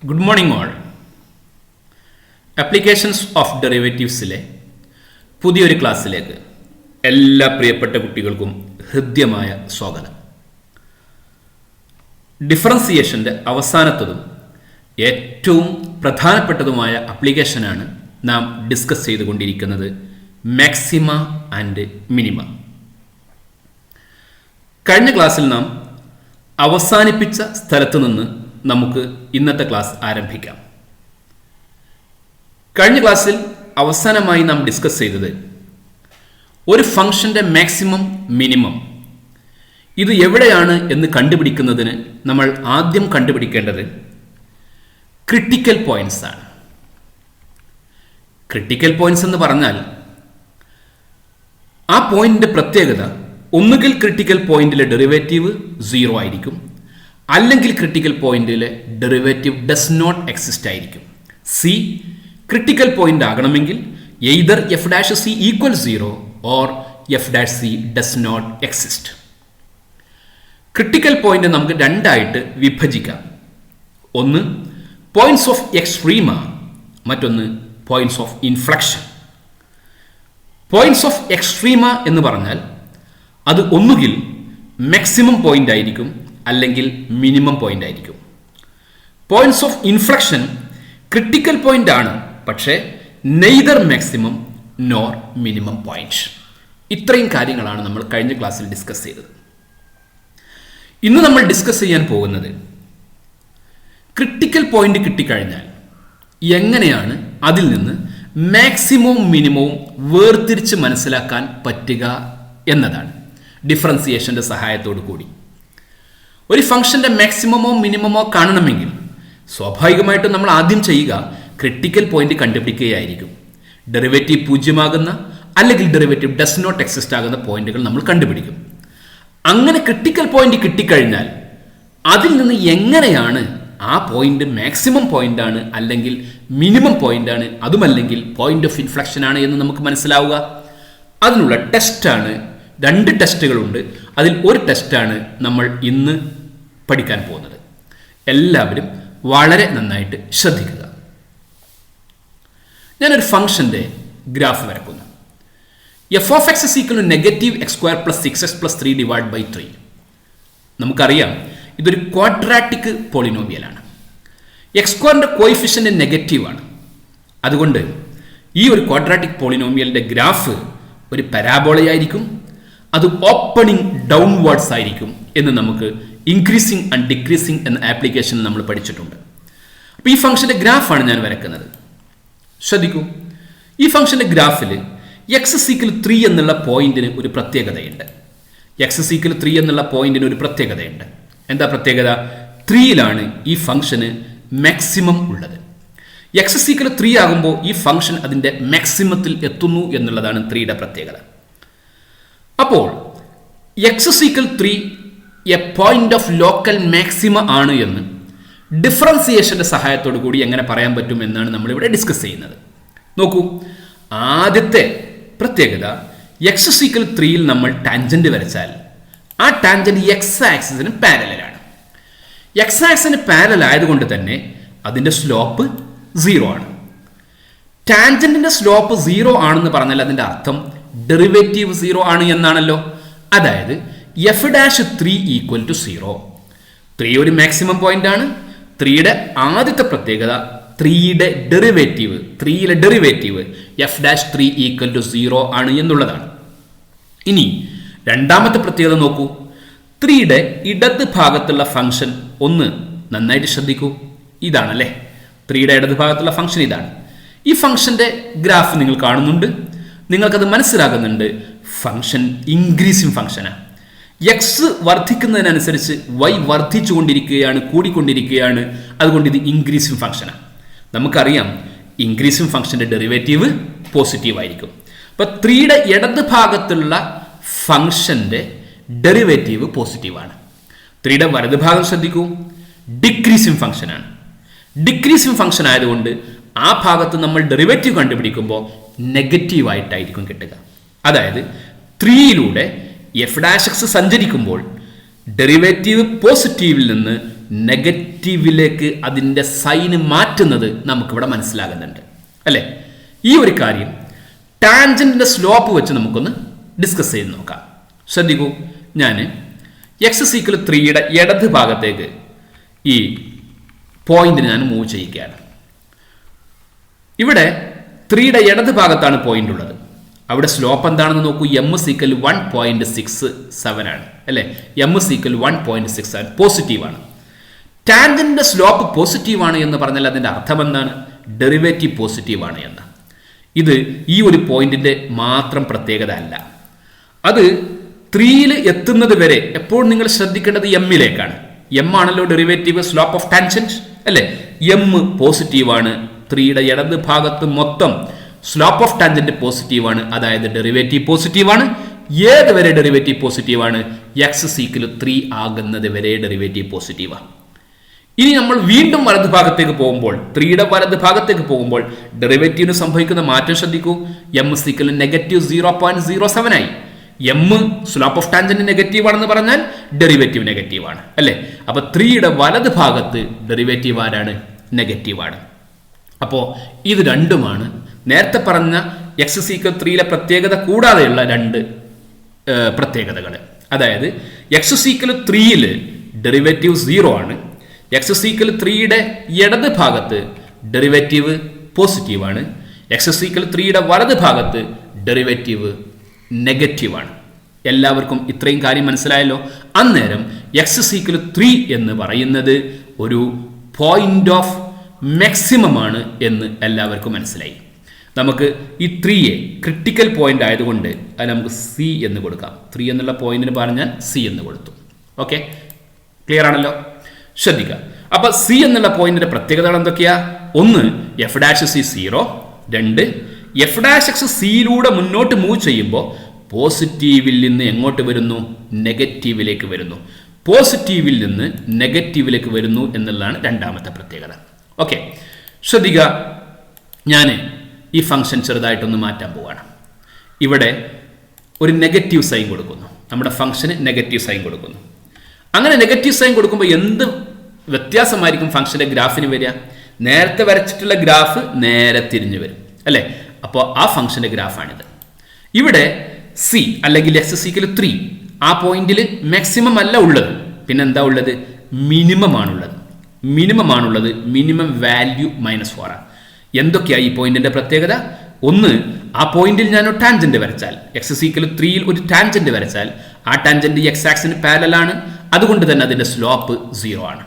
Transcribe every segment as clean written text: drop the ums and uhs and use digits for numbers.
Good morning all. Applications of ഡെറിവേറ്റീവ്സിലെ പുതിയൊരു ക്ലാസ്സിലേക്ക് എല്ലാ പ്രിയപ്പെട്ട കുട്ടികൾക്കും ഹൃദ്യമായ സ്വാഗതം. ഡിഫറൻസിയേഷൻ്റെ അവസാനത്തതും ഏറ്റവും പ്രധാനപ്പെട്ടതുമായ ആപ്ലിക്കേഷനാണ് നാം ഡിസ്കസ് ചെയ്തുകൊണ്ടിരിക്കുന്നത്, മാക്സിമ ആൻഡ് മിനിമ. കഴിഞ്ഞ ക്ലാസ്സിൽ നാം അവസാനിപ്പിച്ച സ്ഥലത്ത് നിന്ന് നമുക്ക് ഇന്നത്തെ ക്ലാസ് ആരംഭിക്കാം. കഴിഞ്ഞ ക്ലാസ്സിൽ അവസാനമായി നാം ഡിസ്കസ് ചെയ്തത് ഒരു ഫംഗ്ഷൻ്റെ മാക്സിമം മിനിമം ഇത് എവിടെയാണ് എന്ന് കണ്ടുപിടിക്കുന്നതിന് നമ്മൾ ആദ്യം കണ്ടുപിടിക്കേണ്ടത് ക്രിട്ടിക്കൽ പോയിന്റ്സ് ആണ്. ക്രിട്ടിക്കൽ പോയിന്റ്സ് എന്ന് പറഞ്ഞാൽ ആ പോയിന്റിന്റെ പ്രത്യേകത ഒന്നുകിൽ ക്രിട്ടിക്കൽ പോയിന്റിലെ ഡെറിവേറ്റീവ് 0 ആയിരിക്കും, അല്ലെങ്കിൽ ക്രിട്ടിക്കൽ പോയിന്റിലെ ഡെറിവേറ്റീവ് ഡസ് നോട്ട് എക്സിസ്റ്റ് ആയിരിക്കും. സി ക്രിട്ടിക്കൽ പോയിന്റ് ആകണമെങ്കിൽ either F dash C equal 0 or F dash C does not exist. Critical point നമുക്ക് രണ്ടായിട്ട് വിഭജിക്കാം. ഒന്ന് പോയിന്റ്സ് ഓഫ് എക്സ്ട്രീമ, മറ്റൊന്ന് points of inflection. Points of extrema എന്ന് പറഞ്ഞാൽ അത് ഒന്നുകിൽ മാക്സിമം പോയിന്റ് ആയിരിക്കും, അല്ലെങ്കിൽ മിനിമം പോയിന്റ് ആയിരിക്കും. Points of inflection critical point ആണ്, പക്ഷേ neither maximum nor minimum point. ഇത്രയും കാര്യങ്ങളാണ് നമ്മൾ കഴിഞ്ഞ ക്ലാസ്സിൽ ഡിസ്കസ് ചെയ്തത്. ഇന്ന് നമ്മൾ ഡിസ്കസ് ചെയ്യാൻ പോകുന്നത് ക്രിട്ടിക്കൽ പോയിന്റ് കിട്ടിക്കഴിഞ്ഞാൽ എങ്ങനെയാണ് അതിൽ നിന്ന് മാക്സിമവും മിനിമവും വേർതിരിച്ച് മനസ്സിലാക്കാൻ പറ്റുക എന്നതാണ്, ഡിഫറൻസിയേഷന്റെ സഹായത്തോടു കൂടി. ഒരു ഫംഗ്ഷന്റെ മാക്സിമമോ മിനിമമോ കാണണമെങ്കിൽ സ്വാഭാവികമായിട്ടും നമ്മൾ ആദ്യം ചെയ്യുക ക്രിട്ടിക്കൽ പോയിന്റ് കണ്ടുപിടിക്കുകയായിരിക്കും. ഡെറിവേറ്റീവ് 0 ആകുന്ന അല്ലെങ്കിൽ ഡെറിവേറ്റീവ് ഡസ് നോട്ട് എക്സിസ്റ്റ് ആകുന്ന പോയിന്റുകൾ നമ്മൾ കണ്ടുപിടിക്കും. അങ്ങനെ ക്രിട്ടിക്കൽ പോയിന്റ് കിട്ടിക്കഴിഞ്ഞാൽ അതിൽ നിന്ന് എങ്ങനെയാണ് ആ പോയിന്റ് മാക്സിമം പോയിന്റ് ആണ് അല്ലെങ്കിൽ മിനിമം പോയിന്റ് ആണ്, അതുമല്ലെങ്കിൽ പോയിന്റ് ഓഫ് ഇൻഫ്ലക്ഷൻ ആണ് എന്ന് നമുക്ക് മനസ്സിലാവുക. അതിനുള്ള ടെസ്റ്റാണ്, 2 ടെസ്റ്റുകളുണ്ട്. അതിൽ ഒരു ടെസ്റ്റാണ് നമ്മൾ ഇന്ന് പഠിക്കാൻ പോകുന്നത്. എല്ലാവരും വളരെ നന്നായിട്ട് ശ്രദ്ധിക്കുക. ഞാനൊരു ഫംഗ്ഷന്റെ ഗ്രാഫ് വരക്കുന്നു. F of x is equal to negative x square plus 6x plus 3 divide by 3. നമുക്കറിയാം ഇതൊരു ക്വാഡ്രാറ്റിക് പോളിനോമിയലാണ്. എക്സ് സ്ക്വയറിന്റെ കോയിഫിഷ്യന്റ് നെഗറ്റീവ് ആണ്. അതുകൊണ്ട് ഈ ഒരു ക്വാഡ്രാറ്റിക് പോളിനോമിയലിന്റെ ഗ്രാഫ് ഒരു പരാബോളയായിരിക്കും. അത് ഓപ്പണിംഗ് ഡൗൺവേർഡ്സ് ആയിരിക്കും എന്ന് നമുക്ക് ഇൻക്രീസിങ് ആൻഡ് ഡിക്രീസിങ് എന്ന ആപ്ലിക്കേഷൻ നമ്മൾ പഠിച്ചിട്ടുണ്ട്. അപ്പോൾ ഈ ഫംഗ്ഷന്റെ ഗ്രാഫാണ് ഞാൻ വരക്കുന്നത്. ശ്രദ്ധിക്കൂ, ഈ ഫംഗ്ഷന്റെ ഗ്രാഫിൽ എക്സ് ഈക്വൽ 3 എന്നുള്ള പോയിന്റിന് ഒരു പ്രത്യേകതയുണ്ട്. എക്സ് ഈക്വൽ 3 എന്നുള്ള പോയിന്റിന് ഒരു പ്രത്യേകതയുണ്ട്. എന്താ പ്രത്യേകത? 3യിലാണ് ഈ ഫംഗ്ഷന് മാക്സിമം ഉള്ളത്. എക്സ് ഈക്വൽ 3 ആകുമ്പോൾ ഈ ഫംഗ്ഷൻ അതിന്റെ മാക്സിമത്തിൽ എത്തുന്നു എന്നുള്ളതാണ് 3യുടെ പ്രത്യേകത. അപ്പോൾ X equal 3 A point of local maxima ആണ് എന്ന് ഡിഫറൻസിയേഷന്റെ സഹായത്തോടു കൂടി എങ്ങനെ പറയാൻ പറ്റും എന്നാണ് നമ്മളിവിടെ ഡിസ്കസ് ചെയ്യുന്നത്. നോക്കൂ, ആദ്യത്തെ പ്രത്യേകത എക്സ് ഈക്വൽ 3യിൽ നമ്മൾ ടാൻജന്റ് വരച്ചാൽ ആ ടാൻജന്റ് എക്സ് ആക്സിസിന് പാരലലാണ്. എക്സ് ആക്സിന് പാരലൽ ആയതുകൊണ്ട് തന്നെ അതിന്റെ സ്ലോപ്പ് 0 ആണ്. ടാൻജന്റിന്റെ സ്ലോപ്പ് 0 ആണെന്ന് പറഞ്ഞാൽ അതിന്റെ അർത്ഥം ഡെറിവേറ്റീവ് 0 ആണ് എന്നാണല്ലോ. അതായത് എഫ് ഡാഷ് 3 ഈക്വൽ ടു 0. 3 ഒരു മാക്സിമം പോയിന്റ് ആണ്. 3യുടെ ആദ്യത്തെ പ്രത്യേകത 3യുടെ derivative f dash 3 equal to 0 ആണ് എന്നുള്ളതാണ്. ഇനി രണ്ടാമത്തെ പ്രത്യേകത നോക്കൂ, 3യുടെ ഇടത് ഭാഗത്തുള്ള ഫംഗ്ഷൻ ഒന്ന് നന്നായിട്ട് ശ്രദ്ധിക്കൂ. ഇതാണല്ലേ 3യുടെ ഇടത് ഭാഗത്തുള്ള ഫംഗ്ഷൻ. ഇതാണ് ഈ ഫംഗ്ഷന്റെ ഗ്രാഫ്. നിങ്ങൾ കാണുന്നുണ്ട്, നിങ്ങൾക്കത് മനസ്സിലാകുന്നുണ്ട്. ഫംഗ്ഷൻ ഇൻക്രീസിങ് ഫംഗ്ഷനാണ്. എക്സ് വർദ്ധിക്കുന്നതിനനുസരിച്ച് വൈ വർദ്ധിച്ചുകൊണ്ടിരിക്കുകയാണ്, കൂടിക്കൊണ്ടിരിക്കുകയാണ്. അതുകൊണ്ട് ഇത് ഇൻക്രീസിങ് ഫംഗ്ഷനാണ്. നമുക്കറിയാം ഇൻക്രീസിങ് ഫംഗ്ഷന്റെ ഡെറിവേറ്റീവ് പോസിറ്റീവ് ആയിരിക്കും. അപ്പൊ 3യുടെ ഇടത് ഭാഗത്തുള്ള ഫംഗ്ഷന്റെ ഡെറിവേറ്റീവ് പോസിറ്റീവാണ്. 3യുടെ വലത് ഭാഗം ശ്രദ്ധിക്കൂ, ഡിക്രീസിങ് ഫംഗ്ഷനാണ്. ഡിക്രീസിങ് ഫംഗ്ഷൻ ആയതുകൊണ്ട് ആ ഭാഗത്ത് നമ്മൾ ഡെറിവേറ്റീവ് കണ്ടുപിടിക്കുമ്പോൾ നെഗറ്റീവ് ആയിട്ടായിരിക്കും കിട്ടുക. അതായത് 3യിലൂടെ എഫ് ഡാഷ് എക്സ് സഞ്ചരിക്കുമ്പോൾ ഡെറിവേറ്റീവ് പോസിറ്റീവിൽ നിന്ന് നെഗറ്റീവ് നെഗറ്റീവിലേക്ക് അതിൻ്റെ സൈന് മാറ്റുന്നത് നമുക്കിവിടെ മനസ്സിലാകുന്നുണ്ട് അല്ലേ? ഈ ഒരു കാര്യം ടാൻജന്റിന്റെ സ്ലോപ്പ് വെച്ച് നമുക്കൊന്ന് ഡിസ്കസ് ചെയ്ത് നോക്കാം. ശ്രദ്ധിക്കൂ, ഞാൻ x=3യുടെ ഇടത് ഭാഗത്തേക്ക് ഈ പോയിന്റിന് ഞാൻ മൂവ് ചെയ്യുകയാണ്. ഇവിടെ 3യുടെ ഇടത് ഭാഗത്താണ് പോയിന്റ് ഉള്ളത്. അവിടെ സ്ലോപ്പ് എന്താണെന്ന് നോക്കൂ. m=1.67 ആണ് അല്ലേ? m=1.67 പോസിറ്റീവാണ്. ടാൻജന്റിന്റെ സ്ലോപ്പ് പോസിറ്റീവാണ് എന്ന് പറഞ്ഞാൽ അതിൻ്റെ അർത്ഥം എന്താണ്? ഡെറിവേറ്റീവ് പോസിറ്റീവാണ് എന്ന്. ഇത് ഈ ഒരു പോയിന്റിന്റെ മാത്രം പ്രത്യേകത അല്ല. അത് 3യിൽ എത്തുന്നത് വരെ എപ്പോഴും നിങ്ങൾ ശ്രദ്ധിക്കേണ്ടത് എമ്മിലേക്കാണ്. എം ആണല്ലോ ഡെറിവേറ്റീവ് സ്ലോപ്പ് ഓഫ് ടാൻജന്റ് അല്ലേ? എം പോസിറ്റീവാണ്. 3യുടെ ഇടത് ഭാഗത്ത് മൊത്തം സ്ലോപ്പ് ഓഫ് ടാൻജന്റ് പോസിറ്റീവാണ്, അതായത് ഡെറിവേറ്റീവ് പോസിറ്റീവാണ്. ഏത് വരെ ഡെറിവേറ്റീവ് പോസിറ്റീവാണ്? x=3 ആകുന്നത് വരെ ഡെറിവേറ്റീവ് പോസിറ്റീവാണ്. ഇനി നമ്മൾ വീണ്ടും വലത് ഭാഗത്തേക്ക് പോകുമ്പോൾ 3യുടെ വലത് ഭാഗത്തേക്ക് പോകുമ്പോൾ ഡെറിവേറ്റീവിന് സംഭവിക്കുന്ന മാറ്റം ശ്രദ്ധിക്കൂ. m=-0.07 ആയി. M slope of tangent negative ആണെന്ന് പറഞ്ഞാൽ ഡെറിവേറ്റീവ് നെഗറ്റീവ് ആണ് അല്ലേ? അപ്പൊ 3യുടെ വലത് ഭാഗത്ത് ഡെറിവേറ്റീവ് ആരാണ്? നെഗറ്റീവ് ആണ്. അപ്പോൾ ഇത് രണ്ടുമാണ് നേരത്തെ പറഞ്ഞ x=3യിലെ പ്രത്യേകത കൂടാതെയുള്ള രണ്ട് പ്രത്യേകതകൾ. അതായത് x=3യിൽ ഡെറിവേറ്റീവ് 0 ആണ്. x=3യുടെ ഇടത് ഭാഗത്ത് ഡെറിവേറ്റീവ് പോസിറ്റീവാണ്. x=3യുടെ വലത് ഭാഗത്ത് ഡെറിവേറ്റീവ് നെഗറ്റീവാണ്. എല്ലാവർക്കും ഇത്രയും കാര്യം മനസ്സിലായല്ലോ? അന്നേരം x=3 എന്ന് പറയുന്നത് ഒരു പോയിന്റ് ഓഫ് മാക്സിമം ആണ് എന്ന് എല്ലാവർക്കും മനസ്സിലായി. നമുക്ക് ഈ 3യെ ക്രിട്ടിക്കൽ പോയിന്റ് ആയതുകൊണ്ട് അത് നമുക്ക് സി എന്ന് കൊടുക്കാം. 3 എന്നുള്ള പോയിന്റിന് പറഞ്ഞാൽ സി എന്ന് കൊടുത്തു. ഓക്കെ, ക്ലിയർ ആണല്ലോ? ശ്രദ്ധിക്കുക. അപ്പൊ സി എന്നുള്ള പോയിന്റിന്റെ പ്രത്യേകതകൾ എന്തൊക്കെയാ? ഒന്ന്, f'(0). 2, f'(x) സിയിലൂടെ മുന്നോട്ട് മൂവ് ചെയ്യുമ്പോൾ പോസിറ്റീവിൽ നിന്ന് എങ്ങോട്ട് വരുന്നു? നെഗറ്റീവിലേക്ക് വരുന്നു. പോസിറ്റീവിൽ നിന്ന് നെഗറ്റീവിലേക്ക് വരുന്നു എന്നുള്ളതാണ് രണ്ടാമത്തെ പ്രത്യേകത. ഓക്കെ, ശ്രദ്ധിക്കുക. ഞാൻ ഈ ഫംഗ്ഷൻ ചെറുതായിട്ടൊന്ന് മാറ്റാൻ പോവാണ്. ഇവിടെ ഒരു നെഗറ്റീവ് സൈൻ കൊടുക്കുന്നു. നമ്മുടെ ഫംഗ്ഷന് നെഗറ്റീവ് സൈൻ കൊടുക്കുന്നു. അങ്ങനെ നെഗറ്റീവ് സൈൻ കൊടുക്കുമ്പോൾ എന്ത് വ്യത്യാസമായിരിക്കും ഫംഗ്ഷന്റെ ഗ്രാഫിന് വരിക? നേരത്തെ വരച്ചിട്ടുള്ള ഗ്രാഫ് നേരെ തിരിഞ്ഞു വരും അല്ലേ? അപ്പോൾ ആ ഫംഗ്ഷന്റെ ഗ്രാഫാണിത്. ഇവിടെ സി അല്ലെങ്കിൽ x=3 ആ പോയിന്റിൽ മാക്സിമം അല്ല ഉള്ളത്, പിന്നെ എന്താ ഉള്ളത്? മിനിമം ആണുള്ളത്. മിനിമം വാല്യൂ -4 ആണ്. എന്തൊക്കെയാണ് ഈ പോയിന്റിന്റെ പ്രത്യേകത? ഒന്ന്, ആ പോയിന്റിൽ ഞാൻ ഒരു ടാൻജന്റ് വരച്ചാൽ, x=3യിൽ ഒരു ടാൻജന്റ് വരച്ചാൽ ആ ടാൻജന്റ് x ആക്സിന് പാരലൽ ആണ്. അതുകൊണ്ട് തന്നെ അതിന്റെ സ്ലോപ്പ് 0 ആണ്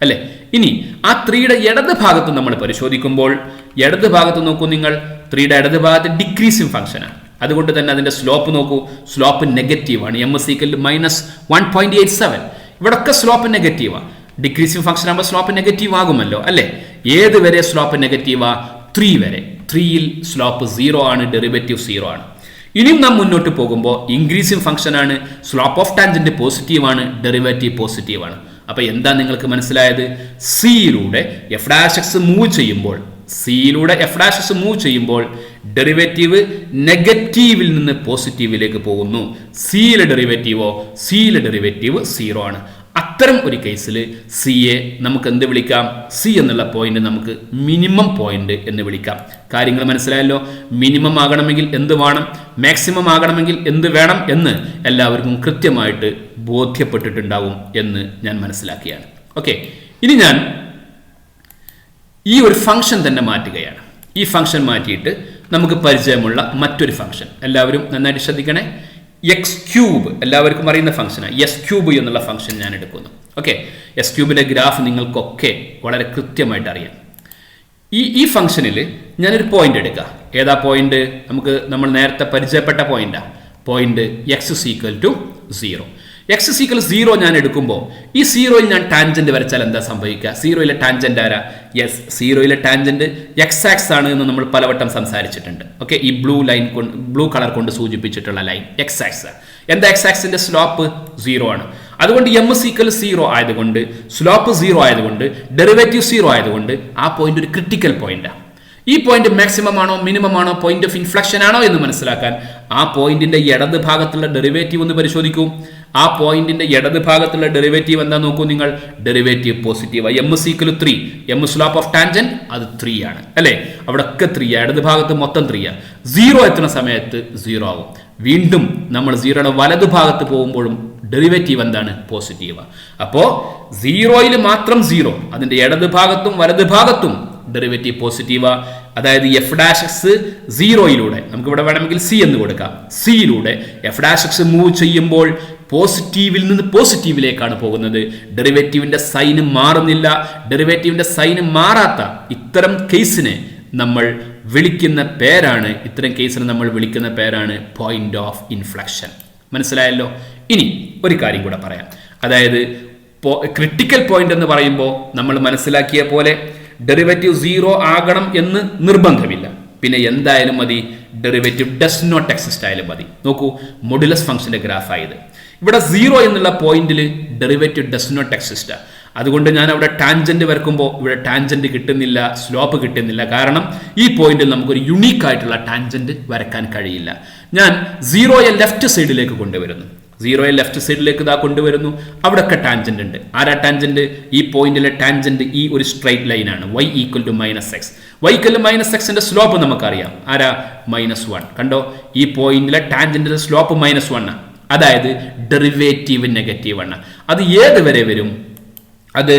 അല്ലെ? ഇനി ആ 3യുടെ ഇടത് ഭാഗത്ത് നമ്മൾ പരിശോധിക്കുമ്പോൾ ഇടത് ഭാഗത്ത് നോക്കൂ നിങ്ങൾ. 3യുടെ ഇടത് ഭാഗത്ത് ഡിക്രീസിങ് ഫംഗ്ഷനാണ്. അതുകൊണ്ട് തന്നെ അതിന്റെ സ്ലോപ്പ് നോക്കൂ. സ്ലോപ്പ് നെഗറ്റീവ് ആണ്. m=-1.87. ഇവിടൊക്കെ സ്ലോപ്പ് നെഗറ്റീവാണ്. ഡിക്രീസിങ് ഫംഗ്ഷൻ ആകുമ്പോൾ സ്ലോപ്പ് നെഗറ്റീവ് ആകുമല്ലോ അല്ലെ? ഏത് വരെ സ്ലോപ്പ് നെഗറ്റീവാ? 3 വരെ. 3യിൽ സ്ലോപ്പ് 0 ആണ്, ഡെറിവേറ്റീവ് 0 ആണ്. ഇനിയും നാം മുന്നോട്ട് പോകുമ്പോൾ ഇൻക്രീസിങ് ഫംഗ്ഷൻ ആണ്. സ്ലോപ്പ് ഓഫ് ടാൻജന്റ് പോസിറ്റീവ് ആണ്, ഡെറിവേറ്റീവ് പോസിറ്റീവ് ആണ്. അപ്പൊ എന്താ നിങ്ങൾക്ക് മനസ്സിലായത്? സിയിലൂടെ f'(x) മൂവ് ചെയ്യുമ്പോൾ ഡെറിവേറ്റീവ് നെഗറ്റീവിൽ നിന്ന് പോസിറ്റീവിലേക്ക് പോകുന്നു. സിയിലെ ഡെറിവേറ്റീവ് 0 ആണ്. അത്തരം ഒരു കേസിൽ സിയെ നമുക്ക് എന്ത് വിളിക്കാം? സി എന്നുള്ള പോയിന്റ് നമുക്ക് മിനിമം പോയിന്റ് എന്ന് വിളിക്കാം. കാര്യങ്ങൾ മനസ്സിലായല്ലോ? മിനിമം ആകണമെങ്കിൽ എന്ത് വേണം? മാക്സിമം ആകണമെങ്കിൽ എന്ത് വേണം എന്ന് എല്ലാവർക്കും കൃത്യമായിട്ട് ബോധ്യപ്പെട്ടിട്ടുണ്ടാവും എന്ന് ഞാൻ മനസ്സിലാക്കിയാണ്. ഓക്കെ, ഇനി ഞാൻ ഈ ഒരു ഫംഗ്ഷൻ തന്നെ മാറ്റുകയാണ്. ഈ ഫംഗ്ഷൻ മാറ്റിയിട്ട് നമുക്ക് പരിചയമുള്ള മറ്റൊരു ഫംഗ്ഷൻ എല്ലാവരും നന്നായിട്ട് ശ്രദ്ധിക്കണേ. x³ എല്ലാവർക്കും അറിയുന്ന ഫംഗ്ഷനാണ്. s³ എന്നുള്ള ഫംഗ്ഷൻ ഞാൻ എടുക്കുന്നു. ഓക്കെ, s³ ഗ്രാഫ് നിങ്ങൾക്കൊക്കെ വളരെ കൃത്യമായിട്ട് അറിയാം. ഈ ഫംഗ്ഷനിൽ ഞാനൊരു പോയിന്റ് എടുക്കുക. ഏതാ പോയിന്റ്? നമ്മൾ നേരത്തെ പരിചയപ്പെട്ട പോയിന്റാ. Point x=0. x=0 ഞാൻ എടുക്കുമ്പോൾ ഈ 0യിൽ ഞാൻ ടാൻജന്റ് വരച്ചാൽ എന്താ സംഭവിക്കുക? 0യിലെ ടാൻജന്റ് ആരാ? യെസ്, 0യിലെ ടാൻജന്റ് x ആക്സ് ആണ് എന്ന് നമ്മൾ പലവട്ടം സംസാരിച്ചിട്ടുണ്ട്. ഓക്കെ, ഈ ബ്ലൂ കളർ കൊണ്ട് സൂചിപ്പിച്ചിട്ടുള്ള ലൈൻ x ആക്സ്. എന്താ x ആക്സിന്റെ സ്ലോപ്പ്? 0 ആണ്. അതുകൊണ്ട് m=0 ആയതുകൊണ്ട്, സ്ലോപ്പ് 0 ആയതുകൊണ്ട്, ഡെറിവേറ്റീവ് 0 ആയതുകൊണ്ട് ആ പോയിന്റ് ഒരു ക്രിട്ടിക്കൽ പോയിന്റാണ്. ഈ പോയിന്റ് മാക്സിമം ആണോ മിനിമം ആണോ പോയിന്റ് ഓഫ് ഇൻഫ്ലക്ഷൻ ആണോ എന്ന് മനസ്സിലാക്കാൻ ആ പോയിന്റിന്റെ ഇടത് ഭാഗത്തുള്ള ഡെറിവേറ്റീവ് ഒന്ന് പരിശോധിക്കൂ. ആ പോയിന്റിന്റെ ഇടത് ഭാഗത്തുള്ള ഡെറിവേറ്റീവ് എന്താ നോക്കൂ നിങ്ങൾ, derivative positive. M is equal 3, M slope of tangent അത് 3 ആണ് അല്ലേ, അവിടെ ഒക്കെ 3, ഇടത് ഭാഗത്ത് മൊത്തം 3. 0 എത്തുന്ന സമയത്ത് 0 ആകും. വീണ്ടും നമ്മൾ 0യുടെ വലതു ഭാഗത്ത് പോകുമ്പോഴും ഡെറിവേറ്റീവ് എന്താണ്, പോസിറ്റീവ്. അപ്പോ 0യിൽ മാത്രം 0, അതിന്റെ ഇടത് ഭാഗത്തും വലത് ഭാഗത്തും ഡെറിവേറ്റീവ് പോസിറ്റീവ. അതായത് എഫ് ഡാഷ് എക്സ് 0യിലൂടെ നമുക്ക് ഇവിടെ വേണമെങ്കിൽ സി എന്ന് കൊടുക്കാം, സിയിലൂടെ എഫ് ഡാഷ് എക്സ് മൂവ് ചെയ്യുമ്പോൾ പോസിറ്റീവിൽ നിന്ന് പോസിറ്റീവിലേക്കാണ് പോകുന്നത്. ഡെറിവേറ്റീവിന്റെ സൈന് മാറുന്നില്ല. ഡെറിവേറ്റീവിന്റെ സൈന് മാറാത്ത ഇത്തരം കേസിനെ നമ്മൾ വിളിക്കുന്ന പേരാണ് പോയിന്റ് ഓഫ് ഇൻഫ്ലക്ഷൻ. മനസ്സിലായല്ലോ. ഇനി ഒരു കാര്യം കൂടെ പറയാം. അതായത് ക്രിട്ടിക്കൽ പോയിന്റ് എന്ന് പറയുമ്പോൾ നമ്മൾ മനസ്സിലാക്കിയ പോലെ ഡെറിവേറ്റീവ് 0 ആകണം എന്ന് നിർബന്ധമില്ല. പിന്നെ എന്തായാലും മതി, ഡെറിവേറ്റീവ് ഡസ് നോട്ട് എക്സിസ്റ്റ് ആയാലും മതി. നോക്കൂ, മൊഡുലസ് ഫംഗ്ഷന്റെ ഗ്രാഫ് ആയത്. ഇവിടെ 0 എന്നുള്ള പോയിന്റിൽ ഡെറിവേറ്റീവ് ഡസ് നോട്ട് എക്സിസ്റ്റ്. അതുകൊണ്ട് ഞാൻ അവിടെ ടാൻജന്റ് വരക്കുമ്പോൾ ഇവിടെ ടാൻജന്റ് കിട്ടുന്നില്ല, സ്ലോപ്പ് കിട്ടുന്നില്ല. കാരണം ഈ പോയിന്റിൽ നമുക്കൊരു യുണീക്ക് ആയിട്ടുള്ള ടാൻജന്റ് വരക്കാൻ കഴിയില്ല. ഞാൻ 0യെ ലെഫ്റ്റ് സൈഡിലേക്ക് കൊണ്ടുവരുന്നു. 0യെ ലെഫ്റ്റ് സൈഡിലേക്ക് ഇതാ കൊണ്ടുവരുന്നു. അവിടെയൊക്കെ ടാൻജന്റ് ഉണ്ട്. ആരാ ടാൻജന്റ്? ഈ പോയിന്റിലെ ടാൻജന്റ് ഈ ഒരു സ്ട്രൈറ്റ് ലൈൻ ആണ്, y equal to -x. y equal to -xന്റെ സ്ലോപ്പ് നമുക്കറിയാം, ആരാ? -1. കണ്ടോ, ഈ പോയിന്റിലെ ടാൻജന്റിന്റെ സ്ലോപ്പ് -1 ആണ്. അതായത് ഡെറിവേറ്റീവ് നെഗറ്റീവ് ആണ്. അത് ഏത് വരെ വരും? അത്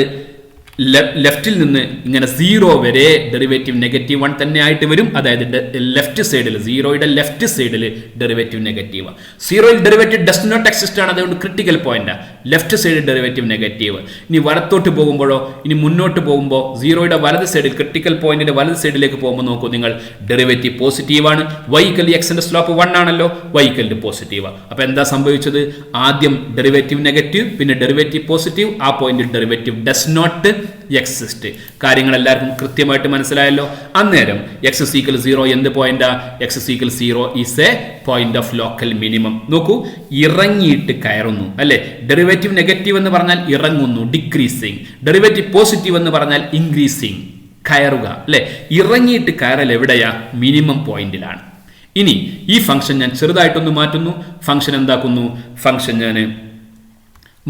ലെഫ്റ്റിൽ നിന്ന് ഇങ്ങനെ 0 വരെ ഡെറിവേറ്റീവ് -1 തന്നെ ആയിട്ട് വരും. അതായത് ലെഫ്റ്റ് സൈഡിൽ, 0യുടെ ലെഫ്റ്റ് സൈഡിൽ ഡെറിവേറ്റീവ് നെഗറ്റീവ്. 0യിൽ ഡെറിവേറ്റീവ് ഡസ് നോട്ട് എക്സിസ്റ്റ് ആണ്, അതുകൊണ്ട് ക്രിട്ടിക്കൽ പോയിന്റ്. ലെഫ്റ്റ് സൈഡിൽ ഡെറിവേറ്റീവ് നെഗറ്റീവ്. ഇനി വലത്തോട്ട് പോകുമ്പോഴോ, ഇനി മുന്നോട്ട് പോകുമ്പോൾ 0യുടെ വലത് സൈഡിൽ, ക്രിട്ടിക്കൽ പോയിന്റിന്റെ വലത് സൈഡിലേക്ക് പോകുമ്പോൾ നോക്കൂ നിങ്ങൾ, ഡെറിവേറ്റീവ് പോസിറ്റീവ് ആണ്. y ഈക്വൽ ടു x ന്റെ സ്ലോപ്പ് 1 ആണല്ലോ, y ഈക്വൽ ടു പോസിറ്റീവ്. അപ്പൊ എന്താ സംഭവിച്ചത്? ആദ്യം ഡെറിവേറ്റീവ് നെഗറ്റീവ്, പിന്നെ ഡെറിവേറ്റീവ് പോസിറ്റീവ്. ആ പോയിന്റിൽ ഡെറിവേറ്റീവ് ഡസ് നോട്ട് എക്സിസ്റ്റ്. കാര്യങ്ങൾ എല്ലാവർക്കും കൃത്യമായിട്ട് മനസ്സിലായല്ലോ. അന്നേരം x ഈക്വൽ 0 എന്ത് പോയിന്റാ? x equal 0 is a point of local minimum. നോക്കൂ, ഇറങ്ങിയിട്ട് കയറുന്നു അല്ലെ. ഡെറിവേറ്റീവ് നെഗറ്റീവ് എന്ന് പറഞ്ഞാൽ ഇറങ്ങുന്നു, ഡിക്രീസിങ്. ഡെറിവേറ്റീവ് പോസിറ്റീവ് എന്ന് പറഞ്ഞാൽ ഇൻക്രീസിങ്, കയറുക അല്ലെ. ഇറങ്ങിയിട്ട് കയറൽ എവിടെയാ? മിനിമം പോയിന്റിലാണ്. ഇനി ഈ ഫംഗ്ഷൻ ഞാൻ ചെറുതായിട്ടൊന്ന് മാറ്റുന്നു. ഫംഗ്ഷൻ എന്താക്കുന്നു? ഫംഗ്ഷൻ ഞാൻ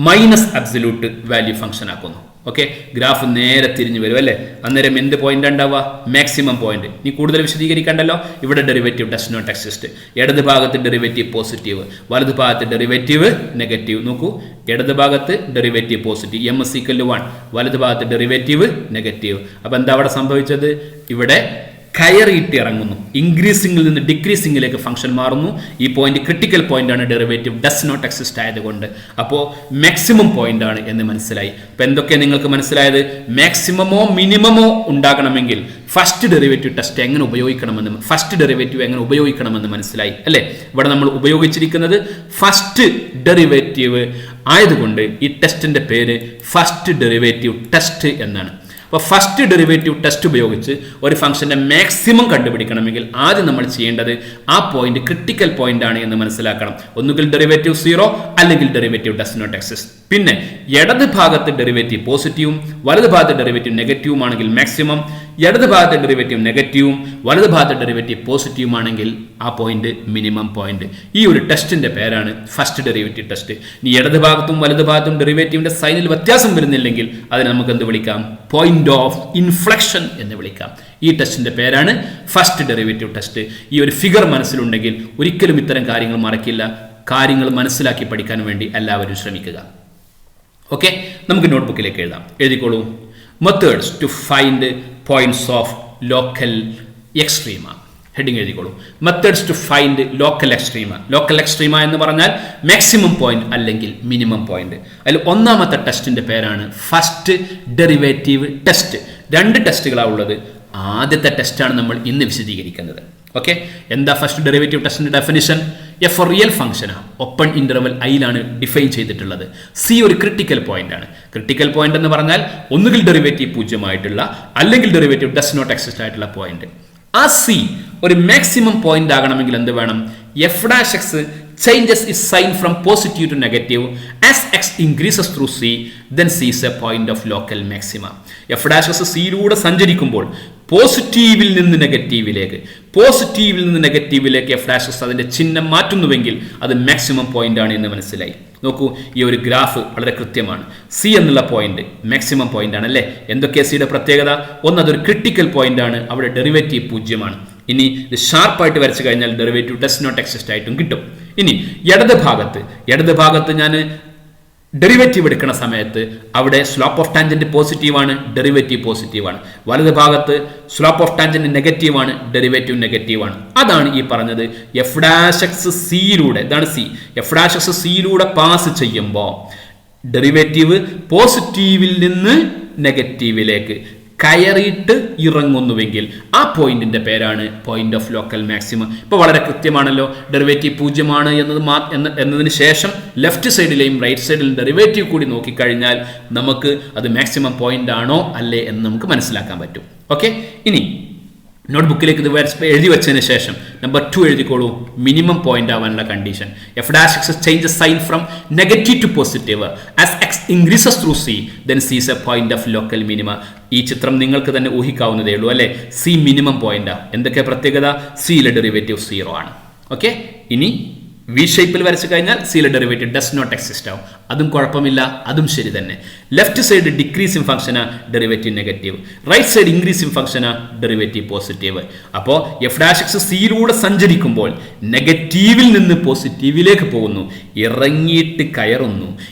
മൈനസ് അബ്സല്യൂട്ട് വാല്യൂ ഫംഗ്ഷൻ ആക്കുന്നു. ഓക്കെ, ഗ്രാഫ് നേരെ തിരിഞ്ഞു വരും അല്ലേ. അന്നേരം എന്ത് പോയിന്റ് ഉണ്ടാവുക? Maximum point. ഇനി കൂടുതൽ വിശദീകരിക്കണ്ടല്ലോ. ഇവിടെ ഡെറിവേറ്റീവ് ഡസ് നോട്ട് എക്സിസ്റ്റ്. ഇടത് ഭാഗത്ത് ഡെറിവേറ്റീവ് പോസിറ്റീവ്, വലത് ഭാഗത്ത് ഡെറിവേറ്റീവ് നെഗറ്റീവ്. നോക്കൂ, ഇടത് ഭാഗത്ത് ഡെറിവേറ്റീവ് പോസിറ്റീവ്, m = 1, വലത് ഭാഗത്ത് ഡെറിവേറ്റീവ് നെഗറ്റീവ്. അപ്പൊ എന്താ അവിടെ സംഭവിച്ചത്? ഇവിടെ കയറിയിട്ട് ഇറങ്ങുന്നു. ഇൻക്രീസിംഗിൽ നിന്ന് ഡിക്രീസിംഗിലേക്ക് ഫംഗ്ഷൻ മാറുന്നു. ഈ പോയിന്റ് ക്രിട്ടിക്കൽ പോയിന്റ് ആണ്, ഡെറിവേറ്റീവ് ഡസ് നോട്ട് എക്സിസ്റ്റ് ആയതുകൊണ്ട്. അപ്പോൾ മാക്സിമം പോയിന്റ് ആണ് എന്ന് മനസ്സിലായി. അപ്പൊ എന്തൊക്കെയാണ് നിങ്ങൾക്ക് മനസ്സിലായത്? മാക്സിമമോ മിനിമമോ ഉണ്ടാകണമെങ്കിൽ ഫസ്റ്റ് ഡെറിവേറ്റീവ് ടെസ്റ്റ് എങ്ങനെ ഉപയോഗിക്കണമെന്ന് മനസ്സിലായി അല്ലേ. ഇവിടെ നമ്മൾ ഉപയോഗിച്ചിരിക്കുന്നത് ഫസ്റ്റ് ഡെറിവേറ്റീവ് ആയതുകൊണ്ട് ഈ ടെസ്റ്റിന്റെ പേര് ഫസ്റ്റ് ഡെറിവേറ്റീവ് ടെസ്റ്റ് എന്നാണ്. അപ്പോൾ ഫസ്റ്റ് ഡെറിവേറ്റീവ് ടെസ്റ്റ് ഉപയോഗിച്ച് ഒരു ഫംഗ്ഷന്റെ മാക്സിമം കണ്ടുപിടിക്കണമെങ്കിൽ ആദ്യം നമ്മൾ ചെയ്യേണ്ടത് ആ പോയിന്റ് ക്രിട്ടിക്കൽ പോയിന്റ് ആണ് എന്ന് മനസ്സിലാക്കണം. ഒന്നുകിൽ ഡെറിവേറ്റീവ് 0 അല്ലെങ്കിൽ ഡെറിവേറ്റീവ് ഡസ് നോട്ട് എക്സിസ്റ്റ്. പിന്നെ ഇടത് ഭാഗത്ത് ഡെറിവേറ്റീവ് പോസിറ്റീവും വലത് ഭാഗത്ത് ഡെറിവേറ്റീവ് നെഗറ്റീവും ആണെങ്കിൽ മാക്സിമം, ഇടത് ഭാഗത്തെ ഡെറിവേറ്റീവ് നെഗറ്റീവും വലത് ഭാഗത്തെ ഡെറിവേറ്റീവ് പോസിറ്റീവും ആണെങ്കിൽ ആ പോയിന്റ് മിനിമം പോയിന്റ്. ഈ ഒരു ടെസ്റ്റിന്റെ പേരാണ് ഫസ്റ്റ് ഡെറിവേറ്റീവ് ടെസ്റ്റ്. ഇനി ഇടത് ഭാഗത്തും വലത് ഭാഗത്തും ഡെറിവേറ്റീവിന്റെ സൈനിൽ വ്യത്യാസം വരുന്നില്ലെങ്കിൽ അതിനെ നമുക്ക് എന്ത് വിളിക്കാം? പോയിന്റ് ഓഫ് ഇൻഫ്ലക്ഷൻ എന്ന് വിളിക്കാം. ഈ ടെസ്റ്റിന്റെ പേരാണ് ഫസ്റ്റ് ഡെറിവേറ്റീവ് ടെസ്റ്റ്. ഈ ഒരു ഫിഗർ മനസ്സിലുണ്ടെങ്കിൽ ഒരിക്കലും ഇത്തരം കാര്യങ്ങൾ മറക്കില്ല. കാര്യങ്ങൾ മനസ്സിലാക്കി പഠിക്കാൻ വേണ്ടി എല്ലാവരും ശ്രമിക്കുക. ഓക്കെ, നമുക്ക് നോട്ട്ബുക്കിലേക്ക് എഴുതാം. എഴുതിക്കോളൂ. Methods to find points of local extrema. Heading എഴുതിക്കോളൂ. Methods to find local extrema. Local extrema എന്ന് പറഞ്ഞാൽ മാക്സിമം പോയിന്റ് അല്ലെങ്കിൽ മിനിമം പോയിന്റ്. അതിൽ ഒന്നാമത്തെ ടെസ്റ്റിന്റെ പേരാണ് ഫസ്റ്റ് ഡെറിവേറ്റീവ് ടെസ്റ്റ്. 2 ടെസ്റ്റുകളാണ് ഉള്ളത്. ആദ്യത്തെ ടെസ്റ്റാണ് നമ്മൾ ഇന്ന് വിശദീകരിക്കുന്നത്. ഓക്കെ, എന്താ ഫസ്റ്റ് ഡെറിവേറ്റീവ് ടെസ്റ്റിന്റെ ഡെഫിനിഷൻ? എഫ് റിയൽ ഫംഗ്ഷനാണ്, ഓപ്പൺ ഇന്റർവൽ ഐയിലാണ് ഡിഫൈൻ ചെയ്തിട്ടുള്ളത്. സി ഒരു ക്രിട്ടിക്കൽ പോയിന്റ് ആണ്. ക്രിട്ടിക്കൽ പോയിന്റ് എന്ന് പറഞ്ഞാൽ ഒന്നുകിൽ ഡെറിവേറ്റീവ് 0 ആയിട്ടുള്ള അല്ലെങ്കിൽ ഡെറിവേറ്റീവ് ഡസ് നോട്ട് എക്സിസ്റ്റ് ആയിട്ടുള്ള പോയിന്റ്. ആ സി ഒരു മാക്സിമം പോയിന്റ് ആകണമെങ്കിൽ എന്ത് വേണം? F dash X changes its sign from positive to negative as x increases through c, then c is a point of local maxima. f dash s സിയിലൂടെ സഞ്ചരിക്കുമ്പോൾ പോസിറ്റീവിൽ നിന്ന് നെഗറ്റീവിലേക്ക് F dash S അതിന്റെ ചിഹ്നം മാറ്റുന്നുവെങ്കിൽ അത് maximum point ആണ് എന്ന് മനസ്സിലായി. നോക്കൂ, ഈ ഒരു ഗ്രാഫ് വളരെ കൃത്യമാണ്. സി എന്നുള്ള പോയിന്റ് മാക്സിമം പോയിന്റ് ആണ് അല്ലേ? എന്തൊക്കെയാണ് സിയുടെ പ്രത്യേകത? ഒന്ന്, അതൊരു ക്രിട്ടിക്കൽ പോയിന്റ് ആണ്, അവിടെ ഡെറിവേറ്റീവ് 0 ഇനി ഇത് ഷാർപ്പായിട്ട് വരച്ചു കഴിഞ്ഞാൽ ഡെറിവേറ്റീവ് ഡസ് നോട്ട് എക്സിസ്റ്റ് ആയിട്ടും കിട്ടും. ഇനി ഇടത് ഭാഗത്ത് ഞാൻ ഡെറിവേറ്റീവ് എടുക്കുന്ന സമയത്ത് അവിടെ സ്ലോപ്പ് ഓഫ് ടാൻജന്റ് പോസിറ്റീവാണ്, ഡെറിവേറ്റീവ് പോസിറ്റീവാണ്. വലത് ഭാഗത്ത് സ്ലോപ്പ് ഓഫ് ടാൻജന്റ് നെഗറ്റീവാണ്, ഡെറിവേറ്റീവ് നെഗറ്റീവാണ്. അതാണ് ഈ പറഞ്ഞത് f' സിയിലൂടെ, ഇതാണ് സി, f' സിയിലൂടെ പാസ് ചെയ്യുമ്പോൾ ഡെറിവേറ്റീവ് പോസിറ്റീവിൽ നിന്ന് നെഗറ്റീവിലേക്ക് കയറിയിട്ട് ഇറങ്ങുന്നുവെങ്കിൽ ആ പോയിന്റിന്റെ പേരാണ് പോയിന്റ് ഓഫ് ലോക്കൽ മാക്സിമം. ഇപ്പോൾ വളരെ കൃത്യമാണല്ലോ, ഡെറിവേറ്റീവ് 0 എന്നതിന് ശേഷം ലെഫ്റ്റ് സൈഡിലെയും റൈറ്റ് സൈഡിലെയും ഡെറിവേറ്റീവ് കൂടി നോക്കിക്കഴിഞ്ഞാൽ നമുക്ക് അത് മാക്സിമം പോയിന്റ് ആണോ അല്ലേ എന്ന് നമുക്ക് മനസ്സിലാക്കാൻ പറ്റും. ഓക്കെ, ഇനി നോട്ട്ബുക്കിലേക്ക് ഇത് എഴുതി വെച്ചതിന് ശേഷം നമ്പർ 2 എഴുതിക്കോളൂ. മിനിമം പോയിന്റ് ആവാനുള്ള condition f' changes sign from negative to positive as x increases through c then c is a point of local minima. ഈ ചിത്രം നിങ്ങൾക്ക് തന്നെ ഊഹിക്കാവുന്നതേ ഉള്ളൂ അല്ലേ? സി മിനിമം പോയിന്റാ. എന്തൊക്കെ പ്രത്യേകത? സിയിലെ ഡെറിവേറ്റീവ് 0 ആണ്. ഓക്കെ, ഇനി വി ഷേപ്പിൽ വരച്ചു കഴിഞ്ഞാൽ സിയിലെ ഡെറിവേറ്റീവ് ഡസ് നോട്ട് എക്സിസ്റ്റ് ആവും. അതും കുഴപ്പമില്ല, അതും ശരി തന്നെ. ലെഫ്റ്റ് സൈഡ് ഡിക്രീസിങ് ഫംഗ്ഷനാ, derivative negative. Right side increasing ഫംഗ്ഷനാ, ഡെറിവേറ്റീവ് പോസിറ്റീവ്. അപ്പോൾ f' സിയിലൂടെ സഞ്ചരിക്കുമ്പോൾ നെഗറ്റീവിൽ നിന്ന് പോസിറ്റീവിലേക്ക് പോകുന്നു, ഇറങ്ങിയിട്ട്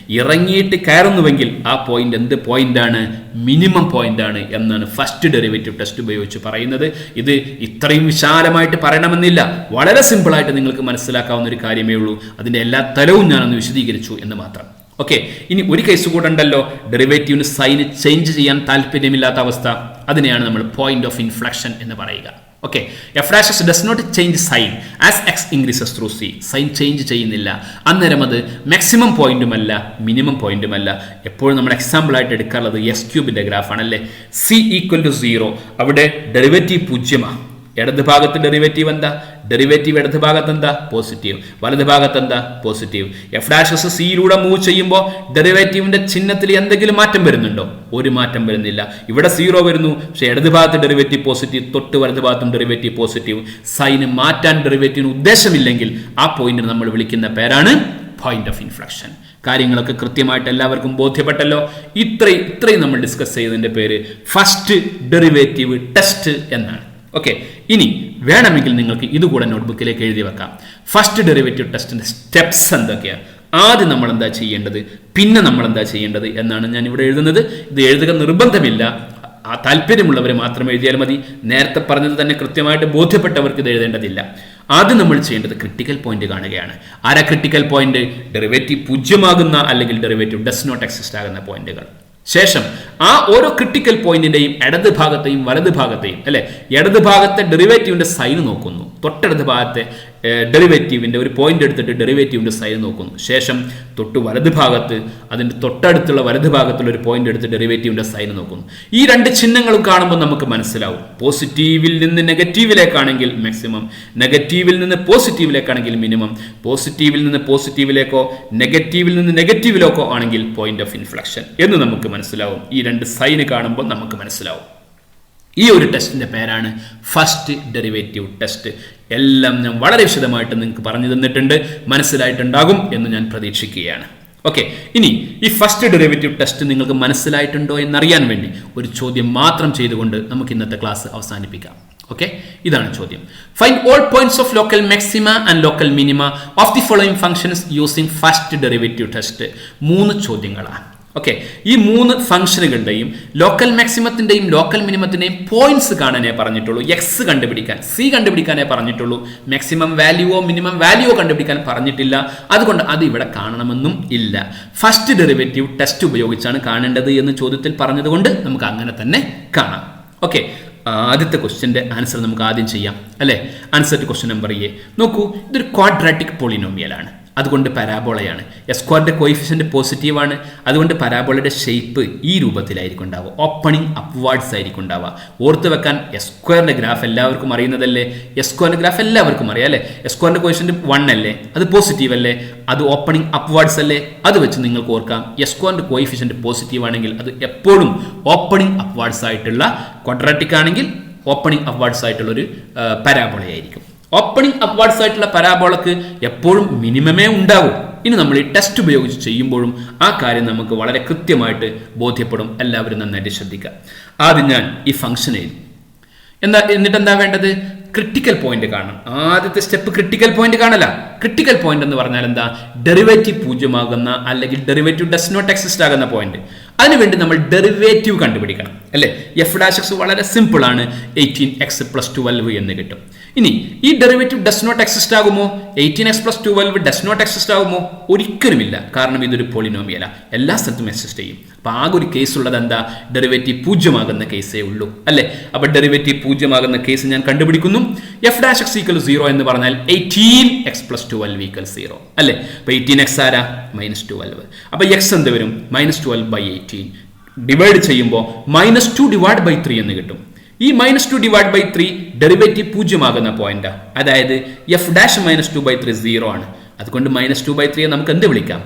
കയറുന്നുവെങ്കിൽ ആ പോയിന്റ് എന്ത് പോയിന്റാണ്? മിനിമം പോയിന്റ് ആണ് എന്നാണ് ഫസ്റ്റ് ഡെറിവേറ്റീവ് ടെസ്റ്റ് ഉപയോഗിച്ച് പറയുന്നത്. ഇത് ഇത്രയും വിശാലമായിട്ട് പറയണമെന്നില്ല, വളരെ സിമ്പിളായിട്ട് നിങ്ങൾക്ക് മനസ്സിലാക്കാവുന്ന ഒരു കാര്യമേ ഉള്ളൂ. അതിന്റെ എല്ലാ തലവും ഞാനൊന്ന് വിശദീകരിച്ചു എന്ന് മാത്രം. ഓക്കെ, ഇനി ഒരു കേസ് കൂടെ ഉണ്ടല്ലോ, ഡെറിവേറ്റീവിന് സൈന് ചേഞ്ച് ചെയ്യാൻ താല്പര്യമില്ലാത്ത അവസ്ഥ. അതിനെയാണ് നമ്മൾ പോയിന്റ് ഓഫ് ഇൻഫ്ലക്ഷൻ എന്ന് പറയുക. Okay, f' does not change sign as x increases through c. Sign change ചെയ്യുന്നില്ല, അന്നേരം അത് മാക്സിമം പോയിന്റുമല്ല, മിനിമം പോയിന്റുമല്ല. എപ്പോഴും നമ്മൾ എക്സാമ്പിൾ ആയിട്ട് എടുക്കാറുള്ളത് s³ ഗ്രാഫ് ആണല്ലേ. c = 0, അവിടെ ഡെറിവേറ്റീവ് 0. ഇടത് ഭാഗത്ത് ഡെറിവേറ്റീവ് എന്താ? ഡെറിവേറ്റീവ് ഇടത് ഭാഗത്ത് എന്താ? പോസിറ്റീവ്. വലത് ഭാഗത്ത് എന്താ? പോസിറ്റീവ്. f' സിയിലൂടെ മൂവ് ചെയ്യുമ്പോൾ ഡെറിവേറ്റീവിന്റെ ചിഹ്നത്തിൽ എന്തെങ്കിലും മാറ്റം വരുന്നുണ്ടോ? ഒരു മാറ്റം വരുന്നില്ല. ഇവിടെ 0 വരുന്നു, പക്ഷേ ഇടത് ഭാഗത്ത് ഡെറിവേറ്റീവ് പോസിറ്റീവ്, തൊട്ട് വലത് ഭാഗത്തും ഡെറിവേറ്റീവ് പോസിറ്റീവ്. സൈന് മാറ്റാൻ ഡെറിവേറ്റീവിന് ഉദ്ദേശമില്ലെങ്കിൽ ആ പോയിന്റിന് നമ്മൾ വിളിക്കുന്ന പേരാണ് പോയിന്റ് ഓഫ് ഇൻഫ്ലക്ഷൻ. കാര്യങ്ങളൊക്കെ കൃത്യമായിട്ട് എല്ലാവർക്കും ബോധ്യപ്പെട്ടല്ലോ. ഇത്രയും നമ്മൾ ഡിസ്കസ് ചെയ്തതിന്റെ പേര് ഫസ്റ്റ് ഡെറിവേറ്റീവ് ടെസ്റ്റ് എന്നാണ്. ഓക്കെ, ഇനി വേണമെങ്കിൽ നിങ്ങൾക്ക് ഇതുകൂടെ നോട്ട്ബുക്കിലേക്ക് എഴുതി വെക്കാം. ഫസ്റ്റ് ഡെറിവേറ്റീവ് ടെസ്റ്റിന്റെ സ്റ്റെപ്സ് എന്തൊക്കെയാണ്, ആദ്യം നമ്മൾ എന്താ ചെയ്യേണ്ടത്, പിന്നെ നമ്മൾ എന്താ ചെയ്യേണ്ടത് എന്നാണ് ഞാൻ ഇവിടെ എഴുതുന്നത്. ഇത് എഴുതുക നിർബന്ധമില്ല, താല്പര്യമുള്ളവർ മാത്രം എഴുതിയാൽ മതി. നേരത്തെ പറഞ്ഞത് തന്നെ കൃത്യമായിട്ട് ബോധ്യപ്പെട്ടവർക്ക് ഇത് എഴുതേണ്ടതില്ല. ആദ്യം നമ്മൾ ചെയ്യേണ്ടത് ക്രിട്ടിക്കൽ പോയിന്റ് കാണുകയാണ്. ആരാ ക്രിട്ടിക്കൽ പോയിന്റ്? ഡെറിവേറ്റീവ് 0 അല്ലെങ്കിൽ ഡെറിവേറ്റീവ് ഡസ് നോട്ട് എക്സിസ്റ്റ് ആകുന്ന പോയിന്റുകൾ. ശേഷം ആ ഓരോ ക്രിട്ടിക്കൽ പോയിന്റിന്റെയും ഇടത് ഭാഗത്തെയും വലത് ഭാഗത്തെയും അല്ലെ, ഇടത് ഭാഗത്തെ ഡെറിവേറ്റീവിന്റെ സൈൻ നോക്കുന്നു, തൊട്ടടുത്ത ഭാഗത്തെ ഡെറിവേറ്റീവിന്റെ ഒരു പോയിന്റ് എടുത്തിട്ട് ഡെറിവേറ്റീവിന്റെ സൈൻ നോക്കുന്നു. ശേഷം തൊട്ട് വലത് ഭാഗത്ത് അതിന്റെ തൊട്ടടുത്തുള്ള വലത് ഭാഗത്തുള്ള ഒരു പോയിന്റ് എടുത്ത് ഡെറിവേറ്റീവിന്റെ സൈൻ നോക്കുന്നു. ഈ രണ്ട് ചിഹ്നങ്ങളും കാണുമ്പോൾ നമുക്ക് മനസ്സിലാവും, പോസിറ്റീവിൽ നിന്ന് നെഗറ്റീവിലേക്കാണെങ്കിൽ മാക്സിമം, നെഗറ്റീവിൽ നിന്ന് പോസിറ്റീവിലേക്കാണെങ്കിൽ മിനിമം, പോസിറ്റീവിൽ നിന്ന് പോസിറ്റീവിലേക്കോ നെഗറ്റീവിൽ നിന്ന് നെഗറ്റീവിലേക്കോ ആണെങ്കിൽ പോയിന്റ് ഓഫ് ഇൻഫ്ലക്ഷൻ എന്ന് നമുക്ക് മനസ്സിലാവും. ഈ രണ്ട് സൈന് കാണുമ്പോൾ നമുക്ക് മനസ്സിലാവും. ഈ ഒരു ടെസ്റ്റിന്റെ പേരാണ് ഫസ്റ്റ് ഡെറിവേറ്റീവ് ടെസ്റ്റ്. എല്ലാം ഞാൻ വളരെ വിശദമായിട്ട് നിങ്ങൾക്ക് പറഞ്ഞു തന്നിട്ടുണ്ട്, മനസ്സിലായിട്ടുണ്ടാകും എന്ന് ഞാൻ പ്രതീക്ഷിക്കുകയാണ്. ഓക്കെ, ഇനി ഈ ഫസ്റ്റ് ഡെറിവേറ്റീവ് ടെസ്റ്റ് നിങ്ങൾക്ക് മനസ്സിലായിട്ടുണ്ടോ എന്നറിയാൻ വേണ്ടി ഒരു ചോദ്യം മാത്രം ചെയ്തുകൊണ്ട് നമുക്ക് ഇന്നത്തെ ക്ലാസ് അവസാനിപ്പിക്കാം. ഓക്കെ, ഇതാണ് ചോദ്യം. Find all points of local maxima and local minima of the following functions using first derivative test. 3 ചോദ്യങ്ങളാണ്. ഓക്കെ, ഈ 3 ഫംഗ്ഷനുകളുടെയും ലോക്കൽ മാക്സിമത്തിന്റെയും ലോക്കൽ മിനിമത്തിന്റെയും പോയിന്റ്സ് കാണാനേ പറഞ്ഞിട്ടുള്ളൂ. എക്സ് കണ്ടുപിടിക്കാൻ, സി കണ്ടുപിടിക്കാനേ പറഞ്ഞിട്ടുള്ളൂ. മാക്സിമം വാല്യൂവോ മിനിമം വാല്യൂവോ കണ്ടുപിടിക്കാൻ പറഞ്ഞിട്ടില്ല. അതുകൊണ്ട് അത് ഇവിടെ കാണണമെന്നും ഇല്ല. ഫസ്റ്റ് ഡെറിവേറ്റീവ് ടെസ്റ്റ് ഉപയോഗിച്ചാണ് കാണേണ്ടത് എന്ന് ചോദ്യത്തിൽ പറഞ്ഞതുകൊണ്ട് നമുക്ക് അങ്ങനെ തന്നെ കാണാം. ഓക്കെ, ആദ്യത്തെ ക്വസ്റ്റ്യന്റെ ആൻസർ നമുക്ക് ആദ്യം ചെയ്യാം അല്ലേ. Answer to question number A നോക്കൂ, ഇതൊരു ക്വാഡ്രാറ്റിക് പോളിനോമിയലാണ്, അതുകൊണ്ട് പരാബോളയാണ്. എസ്ക്വയറിന്റെ കോയിഫിഷ്യന്റ് പോസിറ്റീവ് ആണ്, അതുകൊണ്ട് പരാബോളയുടെ ഷേപ്പ് ഈ രൂപത്തിലായിരിക്കും ഉണ്ടാവുക, ഓപ്പണിംഗ് അപ്വാർഡ്സ് ആയിരിക്കും ഉണ്ടാവുക. ഓർത്ത് വെക്കാൻ, എസ്ക്വയറിന്റെ ഗ്രാഫ് എല്ലാവർക്കും അറിയുന്നതല്ലേ, എസ്ക്വയറിന്റെ ഗ്രാഫ് എല്ലാവർക്കും അറിയാം അല്ലേ. എസ്ക്വയറിന്റെ കോയിഫിഷ്യന്റ് 1 അല്ലേ, അത് പോസിറ്റീവ് അല്ലേ, അത് ഓപ്പണിംഗ് അപ്വാർഡ്സ് അല്ലേ. അത് വെച്ച് നിങ്ങൾക്ക് ഓർക്കാം, എസ്ക്വയറിന്റെ കോയിഫിഷ്യന്റ് പോസിറ്റീവ് ആണെങ്കിൽ അത് എപ്പോഴും ഓപ്പണിംഗ് അപ്വാർഡ്സ് ആയിട്ടുള്ള, ക്വാഡ്രാറ്റിക് ആണെങ്കിൽ ഓപ്പണിംഗ് അപ്വാർഡ്സ് ആയിട്ടുള്ള ഒരു പരാബോളയായിരിക്കും. ഓപ്പണിംഗ് അപ്വാർഡ്സ് ആയിട്ടുള്ള പരാബോളക്ക് എപ്പോഴും മിനിമമേ ഉണ്ടാവും, ഇനി നമ്മൾ ഈ ടെസ്റ്റ് ഉപയോഗിച്ച് ചെയ്യുമ്പോഴും ആ കാര്യം നമുക്ക് വളരെ കൃത്യമായിട്ട് ബോധ്യപ്പെടും. എല്ലാവരും നന്നായിട്ട് ശ്രദ്ധിക്കുക. ആദ്യം ഞാൻ ഈ ഫംഗ്ഷൻ എഴുതി. എന്നിട്ട് എന്താ വേണ്ടത്? ക്രിട്ടിക്കൽ പോയിന്റ് കാണണം. ആദ്യത്തെ സ്റ്റെപ്പ് ക്രിട്ടിക്കൽ പോയിന്റ് കാണല. ക്രിട്ടിക്കൽ പോയിന്റ് എന്ന് പറഞ്ഞാൽ എന്താ? ഡെറിവേറ്റീവ് പൂജ്യമാകുന്ന അല്ലെങ്കിൽ ഡെറിവേറ്റീവ് ഡസ് നോട്ട് എക്സിസ്റ്റ് ആകുന്ന പോയിന്റ്. അതിനുവേണ്ടി നമ്മൾ ഡെറിവേറ്റീവ് കണ്ടുപിടിക്കണം അല്ലേ? എഫ് ഡാഷ് എക്സ് വളരെ സിമ്പിൾ ആണ്. 18x + 12 എന്ന് കിട്ടും. ഇനി ഈ ഡെറിവേറ്റീവ് ഡസ് നോട്ട് എക്സിസ്റ്റ് ആകുമോ? 18x + 12 ഡസ് നോട്ട് എക്സിസ്റ്റ് ആകുമോ? ഒരിക്കലുമില്ല. കാരണം ഇതൊരു പോളിനോമിയല, എല്ലാ സ്ഥലത്തും എക്സിസ്റ്റ് ചെയ്യും. അപ്പൊ ആകെ ഒരു കേസ് ഉള്ളത് എന്താ? ഡെറിവേറ്റീവ് പൂജ്യമാകുന്ന കേസേ ഉള്ളൂ അല്ലേ? അപ്പൊ ഡെറിവേറ്റീവ് പൂജ്യമാകുന്ന കേസ് ഞാൻ കണ്ടുപിടിക്കുന്നു. എഫ് ഡാഷ് എക്സ് ഈക്വൽ 0 എന്ന് പറഞ്ഞാൽ 18x + 12 = 0 അല്ലേ? അപ്പൊ 18x ആരാ? -12. അപ്പൊ എക്സ് എന്ത് വരും? -12/18 ഡിവൈഡ് ചെയ്യുമ്പോൾ -2/3 എന്ന് കിട്ടും. ഈ -2/3 ഡെറിവേറ്റീവ് പൂജ്യമാകുന്ന പോയിന്റാ. അതായത് എഫ് ഡാഷ് -2/3 0 ആണ്. അതുകൊണ്ട് -2/3 നമുക്ക് എന്ത് വിളിക്കാം?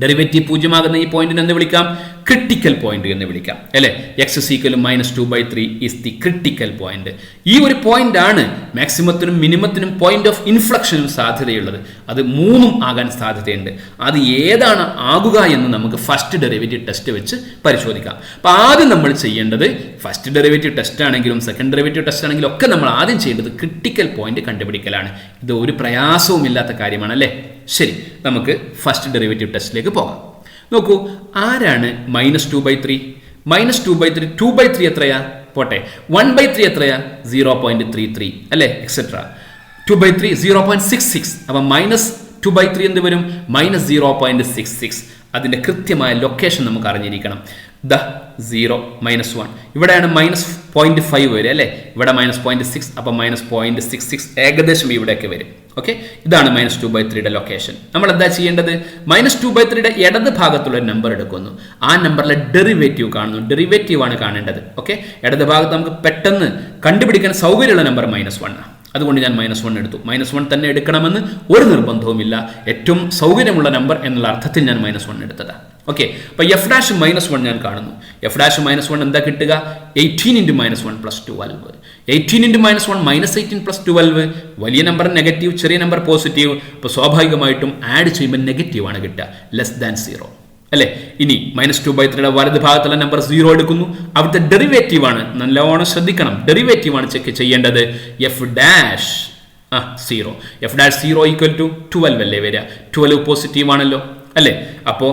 ഡെറിവേറ്റീവ് പൂജ്യമാകുന്ന ഈ പോയിന്റിന് എന്ത് വിളിക്കാം? ക്രിട്ടിക്കൽ പോയിന്റ് എന്ന് വിളിക്കാം അല്ലെ? X -2/3 is the critical point. ഈ ഒരു പോയിന്റ് ആണ് മാക്സിമത്തിനും മിനിമത്തിനും പോയിന്റ് ഓഫ് ഇൻഫ്ലക്ഷനും സാധ്യതയുള്ളത്. അത് 3 ആകാൻ സാധ്യതയുണ്ട്. അത് ഏതാണ് ആകുക എന്ന് നമുക്ക് ഫസ്റ്റ് ഡെറിവേറ്റീവ് ടെസ്റ്റ് വെച്ച് പരിശോധിക്കാം. അപ്പൊ ആദ്യം നമ്മൾ ചെയ്യേണ്ടത്, ഫസ്റ്റ് ഡെറിവേറ്റീവ് ടെസ്റ്റ് ആണെങ്കിലും സെക്കൻഡ് ഡെറിവേറ്റീവ് ടെസ്റ്റ് ആണെങ്കിലും ഒക്കെ നമ്മൾ ആദ്യം ചെയ്യേണ്ടത് ക്രിട്ടിക്കൽ പോയിന്റ് കണ്ടുപിടിക്കലാണ്. ഇത് ഒരു പ്രയാസവും ഇല്ലാത്ത കാര്യമാണ് അല്ലേ? ശരി, നമുക്ക് ഫസ്റ്റ് ഡെറിവേറ്റീവ് ടെസ്റ്റിലേക്ക് പോകാം. നോക്കൂ, ആരാണ് -2/3? -2/3 2/3 എത്രയാ? പോട്ടെ, 1/3 എത്രയാ? 0.33 അല്ലേ? എക്സെട്ര. 2/3 0.66. അപ്പം -2/3 എന്ത് വരും? -0.66. അതിന്റെ കൃത്യമായ ലൊക്കേഷൻ നമുക്ക് അറിഞ്ഞിരിക്കണം. 0 -1 ഇവിടെയാണ് -0.5 വരും അല്ലേ? ഇവിടെ -0.6. അപ്പം -0.66 ഏകദേശം ഇവിടെയൊക്കെ വരും. ഓക്കെ, ഇതാണ് -2/3യുടെ ലൊക്കേഷൻ. നമ്മൾ എന്താ ചെയ്യേണ്ടത്? -2/3യുടെ ഇടത് ഭാഗത്തുള്ള ഒരു നമ്പർ എടുക്കുന്നു. ആ നമ്പറിലെ ഡെറിവേറ്റീവ് കാണുന്നു. ഡെറിവേറ്റീവ് ആണ് കാണേണ്ടത്. ഓക്കെ, ഇടത് ഭാഗത്ത് നമുക്ക് പെട്ടെന്ന് കണ്ടുപിടിക്കാൻ സൗകര്യമുള്ള നമ്പർ -1 ആണ്. അതുകൊണ്ട് ഞാൻ -1 എടുത്തു. -1 തന്നെ എടുക്കണമെന്ന് ഒരു നിർബന്ധവുമില്ല. ഏറ്റവും സൗകര്യമുള്ള നമ്പർ എന്നുള്ള അർത്ഥത്തിൽ ഞാൻ -1 എടുത്തതാണ്. ഓക്കെ, അപ്പൊ എഫ് ഡാഷ് -1 ഞാൻ കാണുന്നു. എഫ് ഡാഷ് -1 എന്താ കിട്ടുക? 18 × -1 + 12. 18 × -1 -18 + 12. വലിയ നമ്പർ നെഗറ്റീവ്, ചെറിയ നമ്പർ പോസിറ്റീവ്. അപ്പൊ സ്വാഭാവികമായിട്ടും ആഡ് ചെയ്യുമ്പോൾ നെഗറ്റീവ് ആണ് കിട്ടുക, <0 അല്ലെ? ഇനി -2/3യുടെ വലത് ഭാഗത്തുള്ള നമ്പർ 0 എടുക്കുന്നു. അവിടുത്തെ ഡെറിവേറ്റീവ് ആണ്, നല്ലോണം ശ്രദ്ധിക്കണം, ഡെറിവേറ്റീവ് ആണ് ചെക്ക് ചെയ്യേണ്ടത്. F dash 0. എഫ് ഡാഷ് 0 = 12 അല്ലേ വരിക? 12 പോസിറ്റീവ് ആണല്ലോ അല്ലേ? അപ്പോ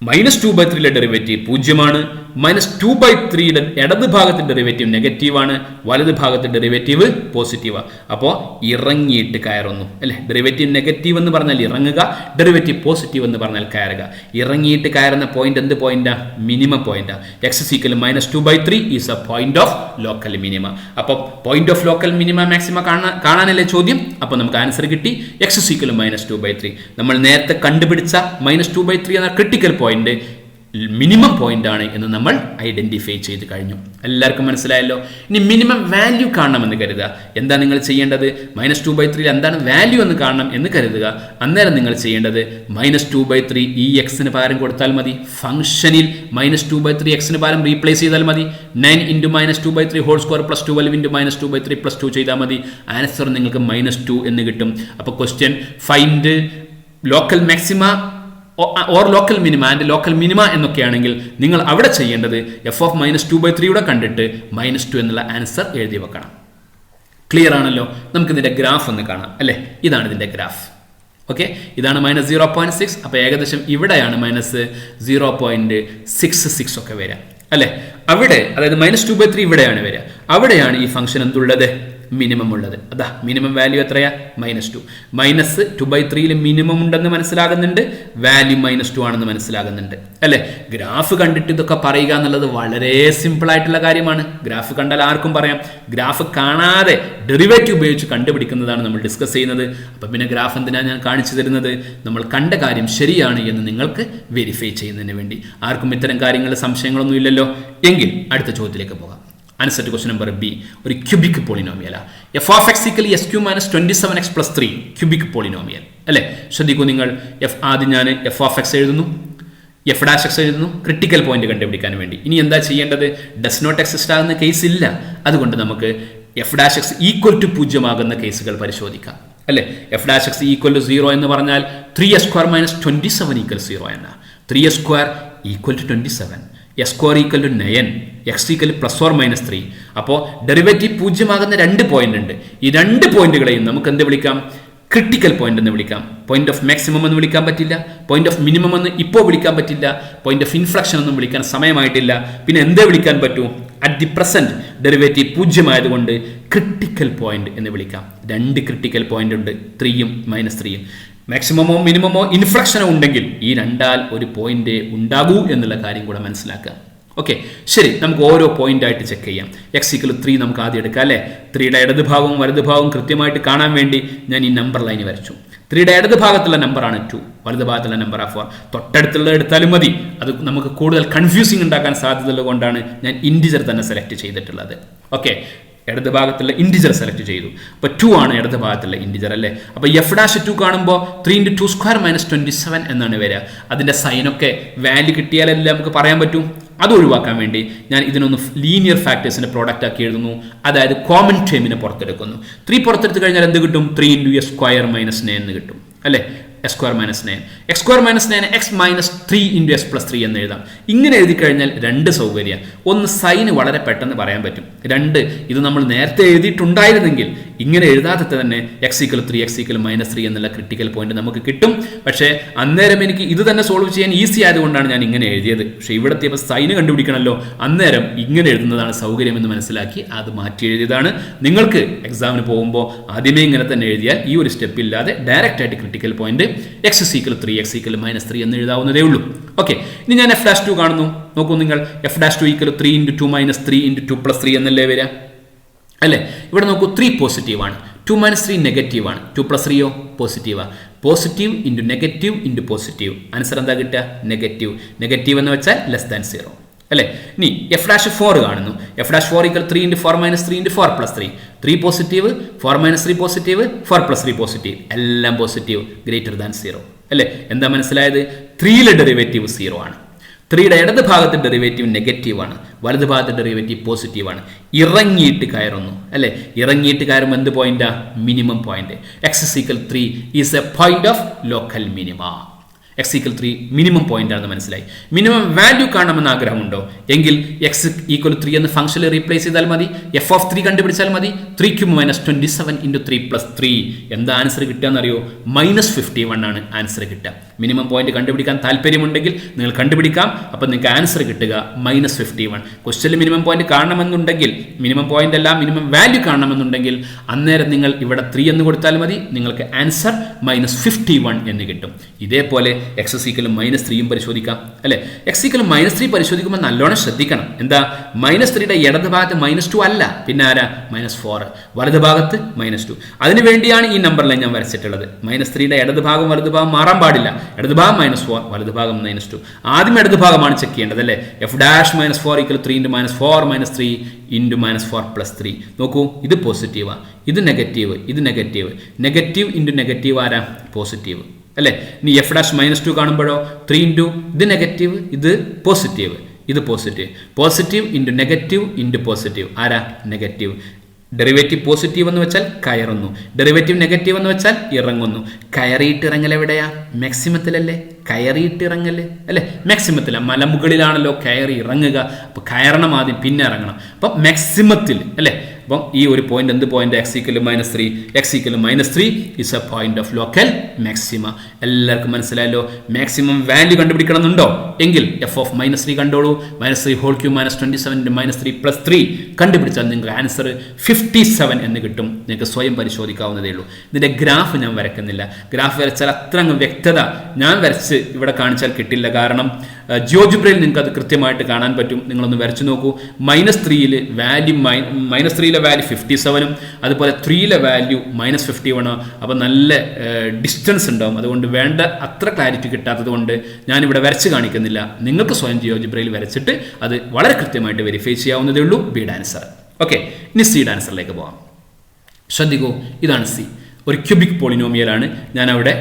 -2/3യുടെ ഡെറിവേറ്റീവ് 0 ആണ്. -2/3യുടെ ഇടത് ഭാഗത്തെ ഡെറിവേറ്റീവ് നെഗറ്റീവാണ്, വലത് ഭാഗത്തെ ഡെറിവേറ്റീവ് പോസിറ്റീവാണ്. അപ്പോൾ ഇറങ്ങിയിട്ട് കയറുന്നു അല്ലെ? ഡെറിവേറ്റീവ് നെഗറ്റീവ് എന്ന് പറഞ്ഞാൽ ഇറങ്ങുക, ഡെറിവേറ്റീവ് പോസിറ്റീവ് എന്ന് പറഞ്ഞാൽ കയറുക. ഇറങ്ങിയിട്ട് കയറുന്ന പോയിന്റ് എന്ത് പോയിന്റാ? മിനിമം പോയിന്റാ. X -2/3 is a point of local minima. അപ്പോൾ point of local minima maxima കാണാനല്ലേ ചോദ്യം? അപ്പോൾ നമുക്ക് ആൻസർ കിട്ടി. എക്സ് -2/3. നമ്മൾ നേരത്തെ കണ്ടുപിടിച്ച -2/3 എന്ന ക്രിട്ടിക്കൽ പോയിന്റ് മിനിമം പോയിന്റ് ആണ് എന്ന് നമ്മൾ ഐഡന്റിഫൈ ചെയ്ത് കഴിഞ്ഞു. എല്ലാവർക്കും മനസ്സിലായല്ലോ? ഇനി മിനിമം വാല്യൂ കാണണമെന്ന് കരുതുക. എന്താ നിങ്ങൾ ചെയ്യേണ്ടത്? -2/3 എന്താണ് വാല്യൂ എന്ന് കാണണം എന്ന് കരുതുക. അന്നേരം നിങ്ങൾ ചെയ്യേണ്ടത് -2/3 ഈ എക്സിന് പകരം കൊടുത്താൽ മതി. ഫംഗ്ഷനിൽ -2/3 എക്സിന് പകരം റീപ്ലേസ് ചെയ്താൽ മതി. 9 × -2/3 ഹോൾ സ്ക്വയർ + 12 × -2/3 + 2 ചെയ്താൽ മതി. ആൻസർ നിങ്ങൾക്ക് -2 എന്ന് കിട്ടും. അപ്പോൾ question find local maxima or local minima and local minima എന്നൊക്കെയാണെങ്കിൽ നിങ്ങൾ അവിടെ ചെയ്യേണ്ടത് എഫ് ഓഫ് -2/3 കണ്ടിട്ട് -2 എന്നുള്ള ആൻസർ എഴുതി വെക്കണം. ക്ലിയർ ആണല്ലോ? നമുക്ക് ഇതിന്റെ ഗ്രാഫ് ഒന്ന് കാണാം അല്ലേ? ഇതാണ് ഇതിന്റെ ഗ്രാഫ്. ഓക്കെ, ഇതാണ് -0.6. അപ്പൊ ഏകദേശം ഇവിടെയാണ് -0.66 ഒക്കെ വരിക അല്ലെ? അവിടെ, അതായത് -2/3 ഇവിടെയാണ് വരിക. അവിടെയാണ് ഈ ഫംഗ്ഷൻ എന്തുള്ളത്? മിനിമം ഉള്ളത്. അതാ മിനിമം വാല്യൂ എത്രയാ? -2. -2/3 മിനിമം ഉണ്ടെന്ന് മനസ്സിലാകുന്നുണ്ട്, വാല്യൂ -2 ആണെന്ന് മനസ്സിലാകുന്നുണ്ട് അല്ലെ? ഗ്രാഫ് കണ്ടിട്ട് ഇതൊക്കെ പറയുക എന്നുള്ളത് വളരെ സിമ്പിൾ ആയിട്ടുള്ള കാര്യമാണ്. ഗ്രാഫ് കണ്ടാൽ ആർക്കും പറയാം. ഗ്രാഫ് കാണാതെ ഡെറിവേറ്റീവ് ഉപയോഗിച്ച് കണ്ടുപിടിക്കുന്നതാണ് നമ്മൾ ഡിസ്കസ് ചെയ്യുന്നത്. അപ്പൊ പിന്നെ ഗ്രാഫ് എന്തിനാണ് ഞാൻ കാണിച്ചു തരുന്നത്? നമ്മൾ കണ്ട കാര്യം ശരിയാണ് എന്ന് നിങ്ങൾക്ക് വെരിഫൈ ചെയ്യുന്നതിന് വേണ്ടി. ആർക്കും ഇത്തരം കാര്യങ്ങളിൽ സംശയങ്ങളൊന്നും ഇല്ലല്ലോ? എങ്കിൽ അടുത്ത ചോദ്യത്തിലേക്ക് പോകാം. Answer to question number B ഒരു cubic polynomial. F of X equal SQ - 27x + 3 cubic polynomial അല്ലെ? ശ്രദ്ധിക്കൂ നിങ്ങൾ. ആദ്യം ഞാൻ എഫ് ഓഫ് എക്സ് എഴുതുന്നു, എഫ് ഡാഷ് എക്സ് എഴുതുന്നു, ക്രിട്ടിക്കൽ പോയിന്റ് കണ്ടുപിടിക്കാൻ വേണ്ടി. ഇനി എന്താ ചെയ്യേണ്ടത്? ഡസ് നോട്ട് എക്സിസ്റ്റ് ആകുന്ന കേസ് ഇല്ല. അതുകൊണ്ട് നമുക്ക് എഫ് ഡാഷ് എക്സ് = 0 ആകുന്ന കേസുകൾ പരിശോധിക്കാം അല്ലേ? F dash X equal to 0 എന്ന് പറഞ്ഞാൽ 3x² മൈനസ് 27 ഈക്വൽ 0 എന്നാ. 3x² equal to 27, x² equal to 9, x equal plus or minus 3. അപ്പോൾ ഡെറിവേറ്റീവ് 0 ആകുന്ന 2 പോയിന്റ് ഉണ്ട്. ഈ 2 പോയിന്റുകളെയും നമുക്ക് എന്ത് വിളിക്കാം? ക്രിട്ടിക്കൽ പോയിന്റ് എന്ന് വിളിക്കാം. പോയിന്റ് ഓഫ് മാക്സിമം എന്ന് വിളിക്കാൻ പറ്റില്ല, പോയിന്റ് ഓഫ് മിനിമം എന്ന് ഇപ്പോൾ വിളിക്കാൻ പറ്റില്ല, പോയിന്റ് ഓഫ് ഇൻഫ്ലക്ഷൻ ഒന്നും വിളിക്കാൻ സമയമായിട്ടില്ല. പിന്നെ എന്തേ വിളിക്കാൻ പറ്റൂ? അറ്റ് ദി പ്രസന്റ് ഡെറിവേറ്റീവ് 0 ആയതുകൊണ്ട് ക്രിട്ടിക്കൽ പോയിന്റ് എന്ന് വിളിക്കാം. 2 ക്രിട്ടിക്കൽ പോയിന്റ് ഉണ്ട്, 3യും -3യും. മാക്സിമമോ മിനിമമോ ഇൻഫ്ലക്ഷനോ ഉണ്ടെങ്കിൽ ഈ രണ്ടാൽ ഒരു പോയിന്റ് ഉണ്ടാകൂ എന്നുള്ള കാര്യം കൂടെ മനസ്സിലാക്കുക. ഓക്കെ, ശരി, നമുക്ക് ഓരോ പോയിന്റ് ആയിട്ട് ചെക്ക് ചെയ്യാം. എക്സ് ഈക്വൽ 3 നമുക്ക് ആദ്യം എടുക്കാം അല്ലേ? 3യുടെ ഇടതുഭാഗവും വലതുഭാഗവും കൃത്യമായിട്ട് കാണാൻ വേണ്ടി ഞാൻ ഈ നമ്പർ ലൈൻ വരച്ചു. 3യുടെ ഇടത് ഭാഗത്തുള്ള നമ്പറാണ് 2, വലത് ഭാഗത്തുള്ള നമ്പർ 4. തൊട്ടടുത്തുള്ളത് എടുത്താലും മതി, അത് നമുക്ക് കൂടുതൽ കൺഫ്യൂസിങ് ഉണ്ടാക്കാൻ സാധ്യതയുള്ളത് കൊണ്ടാണ് ഞാൻ ഇൻഡിജർ തന്നെ സെലക്ട് ചെയ്തിട്ടുള്ളത്. ഓക്കെ, ഇടത് ഭാഗത്തുള്ള ഇൻഡിജർ സെലക്ട് ചെയ്തു. അപ്പോൾ 2 ആണ് ഇടത് ഭാഗത്തുള്ള ഇൻഡിജർ അല്ലേ? അപ്പോൾ എഫ് ഡാഷ് 2 കാണുമ്പോൾ 3 × 2² മൈനസ് 27 എന്നാണ് വരിക. അതിൻ്റെ സൈനൊക്കെ വാല്യൂ കിട്ടിയാലല്ലേ നമുക്ക് പറയാൻ പറ്റും. അത് ഒഴിവാക്കാൻ വേണ്ടി ഞാൻ ഇതിനൊന്ന് ലീനിയർ ഫാക്ടേഴ്സിന്റെ പ്രോഡക്റ്റ് ആക്കി എഴുതുന്നു. അതായത് കോമൺ ടേമിനെ പുറത്തെടുക്കുന്നു. 3 പുറത്തെടുത്ത് കഴിഞ്ഞാൽ എന്ത് കിട്ടും? 3 × s² മൈനസ് 9 എന്ന് കിട്ടും അല്ലേ? s² minus 9, x² minus 9 x minus 3 × s plus 3 എന്ന് എഴുതാം. ഇങ്ങനെ എഴുതി കഴിഞ്ഞാൽ 2 സൗകര്യം. ഒന്ന്, സൈന് വളരെ പെട്ടെന്ന് പറയാൻ പറ്റും. 2, ഇത് നമ്മൾ നേരത്തെ എഴുതിയിട്ടുണ്ടായിരുന്നെങ്കിൽ ഇങ്ങനെ എഴുതാതെ തന്നെ x ഈക്വൽ 3 x ഈക്വൽ -3 എന്നുള്ള ക്രിട്ടിക്കൽ പോയിന്റ് നമുക്ക് കിട്ടും. പക്ഷേ അന്നേരം എനിക്ക് ഇത് തന്നെ സോൾവ് ചെയ്യാൻ ഈസി ആയതുകൊണ്ടാണ് ഞാൻ ഇങ്ങനെ എഴുതിയത്. പക്ഷേ ഇവിടുത്തെ ഇപ്പോൾ സൈന് കണ്ടുപിടിക്കണമല്ലോ, അന്നേരം ഇങ്ങനെ എഴുതുന്നതാണ് സൗകര്യമെന്ന് മനസ്സിലാക്കി അത് മാറ്റി എഴുതിയതാണ്. നിങ്ങൾക്ക് എക്സാമിന് പോകുമ്പോൾ ആദ്യമേ ഇങ്ങനെ തന്നെ എഴുതിയാൽ ഈ ഒരു സ്റ്റെപ്പ് ഇല്ലാതെ ഡയറക്റ്റ് ആയിട്ട് critical point x equal 3 x equal -3 എന്ന് എഴുതാവുന്നതേ ഉള്ളൂ. ഓക്കെ, ഇനി ഞാൻ എഫ് ഡാഷ് 2 കാണുന്നു. നോക്കൂ നിങ്ങൾ, F dash 2 equal 3 × 2 minus 3 × 2 plus 3 എന്നല്ലേ വരിക അല്ലേ? ഇവിടെ നോക്കൂ, 3 പോസിറ്റീവാണ്, 2 - 3 നെഗറ്റീവാണ്, 2 + 3 പോസിറ്റീവാണ്. Positive into negative into positive, answer എന്താ കിട്ടുക? നെഗറ്റീവ്. നെഗറ്റീവ് എന്ന് വെച്ചാൽ <0 അല്ലേ? ഇനി എഫ് ഡാഷ് 4 കാണുന്നു. F dash 4 equal 3 × 4 minus 3 × 4 plus 3. 3 positive, 4 - 3 positive, 4 + 3 positive, എല്ലാം പോസിറ്റീവ്, <0 അല്ലേ? എന്താ മനസ്സിലായത്? 3ലെ ഡെറിവേറ്റീവ് 0 ആണ്. 3യുടെ ഇടത് ഭാഗത്തെ ഡെറിവേറ്റീവ് നെഗറ്റീവാണ്, വലത് ഭാഗത്തെ ഡെറിവേറ്റീവ് പോസിറ്റീവാണ്. ഇറങ്ങിയിട്ട് കയറുന്നു അല്ലേ? ഇറങ്ങിയിട്ട് കയറുമ്പോൾ എന്ത് പോയിന്റാ? Minimum point. x equal 3 is a point of local minima. x equal 3 minimum point ആണെന്ന് മനസ്സിലായി. മിനിമം വാല്യൂ കാണണമെന്ന് ആഗ്രഹമുണ്ടോ എങ്കിൽ x ഈക്വൽ 3 എന്ന് ഫംഗ്ഷനിൽ റീപ്ലേസ് ചെയ്താൽ മതി. എഫ് ഓഫ് 3 കണ്ടുപിടിച്ചാൽ മതി. 3³ മൈനസ് 27 × 3 പ്ലസ് 3. എന്താ ആൻസർ കിട്ടുകയെന്നറിയോ? -51 ആണ് ആൻസർ കിട്ടുക. മിനിമം പോയിന്റ് കണ്ടുപിടിക്കാൻ താല്പര്യമുണ്ടെങ്കിൽ നിങ്ങൾ കണ്ടുപിടിക്കാം. അപ്പം നിങ്ങൾക്ക് ആൻസർ കിട്ടുക -51. ക്വസ്റ്റ്യനിൽ മിനിമം പോയിന്റ് കാണണമെന്നുണ്ടെങ്കിൽ, മിനിമം പോയിന്റ് അല്ല മിനിമം വാല്യൂ കാണണമെന്നുണ്ടെങ്കിൽ അന്നേരം നിങ്ങൾ ഇവിടെ 3 എന്ന് കൊടുത്താൽ മതി. നിങ്ങൾക്ക് ആൻസർ -51 എന്ന് കിട്ടും. ഇതേപോലെ x ഈക്വൽ -3 പരിശോധിക്കാം അല്ലെ? x ഈക്വൽ -3 പരിശോധിക്കുമ്പോൾ നല്ലോണം ശ്രദ്ധിക്കണം. എന്താ? -3യുടെ ഇടത് ഭാഗത്ത് -2 അല്ല, പിന്നെ ആരാ? -4. വലത് ഭാഗത്ത് -2. അതിനു വേണ്ടിയാണ് ഈ നമ്പർ ലൈൻ ഞാൻ വരച്ചിട്ടുള്ളത്. -3യുടെ ഇടത് ഭാഗം വലത് ഭാഗം മാറാൻ പാടില്ല. ഇടത് ഭാഗം -4, വലത് ഭാഗം -2. ആദ്യം ഇടത് ഭാഗമാണ് ചെക്ക് ചെയ്യേണ്ടത് അല്ലേ? F dash -4 equal 3 × -4 -3 × -4 plus 3. നോക്കൂ, ഇത് പോസിറ്റീവാ, ഇത് നെഗറ്റീവ്, ഇത് നെഗറ്റീവ്. നെഗറ്റീവ് ഇൻറ്റു നെഗറ്റീവ് ആരാ? പോസിറ്റീവ് അല്ലേ? ഇനി എഫ് ഡാഷ് -2 കാണുമ്പോഴോ 3 × ഇത് നെഗറ്റീവ്, ഇത് പോസിറ്റീവ്, ഇത് positive. Positive into negative into positive ആരാ? നെഗറ്റീവ്. ഡെറിവേറ്റീവ് പോസിറ്റീവ് എന്ന് വെച്ചാൽ കയറുന്നു, ഡെറിവേറ്റീവ് നെഗറ്റീവ് എന്ന് വെച്ചാൽ ഇറങ്ങുന്നു. കയറിയിട്ട് ഇറങ്ങൽ എവിടെയാ? മാക്സിമത്തിലല്ലേ? കയറിയിട്ട് ഇറങ്ങല് അല്ലേ? മാക്സിമത്തില, മലമുകളിലാണല്ലോ കയറി ഇറങ്ങുക. അപ്പോൾ കയറണം ആദ്യം, പിന്നെ ഇറങ്ങണം. അപ്പം മാക്സിമത്തിൽ അല്ലേ? അപ്പം ഈ ഒരു പോയിന്റ് എന്ത് point? x equal -3. x equal -3 is A point of local maxima. എല്ലാവർക്കും മനസ്സിലായല്ലോ? മാക്സിമം വാല്യൂ കണ്ടുപിടിക്കണം എന്നുണ്ടോ എങ്കിൽ എഫ് ഓഫ് -3 കണ്ടോളൂ. -3³ മൈനസ് 27 × -3 പ്ലസ് 3 കണ്ടുപിടിച്ചാൽ നിങ്ങൾക്ക് ആൻസർ 57 എന്ന് കിട്ടും. നിങ്ങൾക്ക് സ്വയം പരിശോധിക്കാവുന്നതേ ഉള്ളൂ. ഇതിന്റെ ഗ്രാഫ് ഞാൻ വരയ്ക്കുന്നില്ല. ഗ്രാഫ് വരച്ചാൽ അത്ര അങ്ങ് വ്യക്തത ഞാൻ വരച്ച് ഇവിടെ കാണിച്ചാൽ കിട്ടില്ല. കാരണം ജിയോജിബ്രയിൽ നിങ്ങൾക്ക് അത് കൃത്യമായിട്ട് കാണാൻ പറ്റും. നിങ്ങളൊന്ന് വരച്ചു നോക്കൂ. -3യിൽ വാല്യൂ -3യിലെ വാല്യൂ 57ഉം അതുപോലെ 3യിലെ വാല്യൂ -51. അപ്പോൾ നല്ല ഡിസ്റ്റൻസ് ഉണ്ടാവും. അതുകൊണ്ട് വേണ്ട അത്ര ക്ലാരിറ്റി കിട്ടാത്തത് കൊണ്ട് ഞാനിവിടെ വരച്ച് കാണിക്കുന്നില്ല. നിങ്ങൾക്ക് സ്വയം ജിയോജിബ്രയിൽ വരച്ചിട്ട് അത് വളരെ കൃത്യമായിട്ട് വെരിഫൈ ചെയ്യാവുന്നതേ ഉള്ളൂ. ബിയുടെ ആൻസർ. ഓക്കെ, ഇനി സിയുടെ ആൻസറിലേക്ക് പോകാം. ശ്രദ്ധിക്കൂ, ഇതാണ് സി. ഒരു ക്യൂബിക് പോളിനോമിയലാണ്. ഞാൻ അവിടെ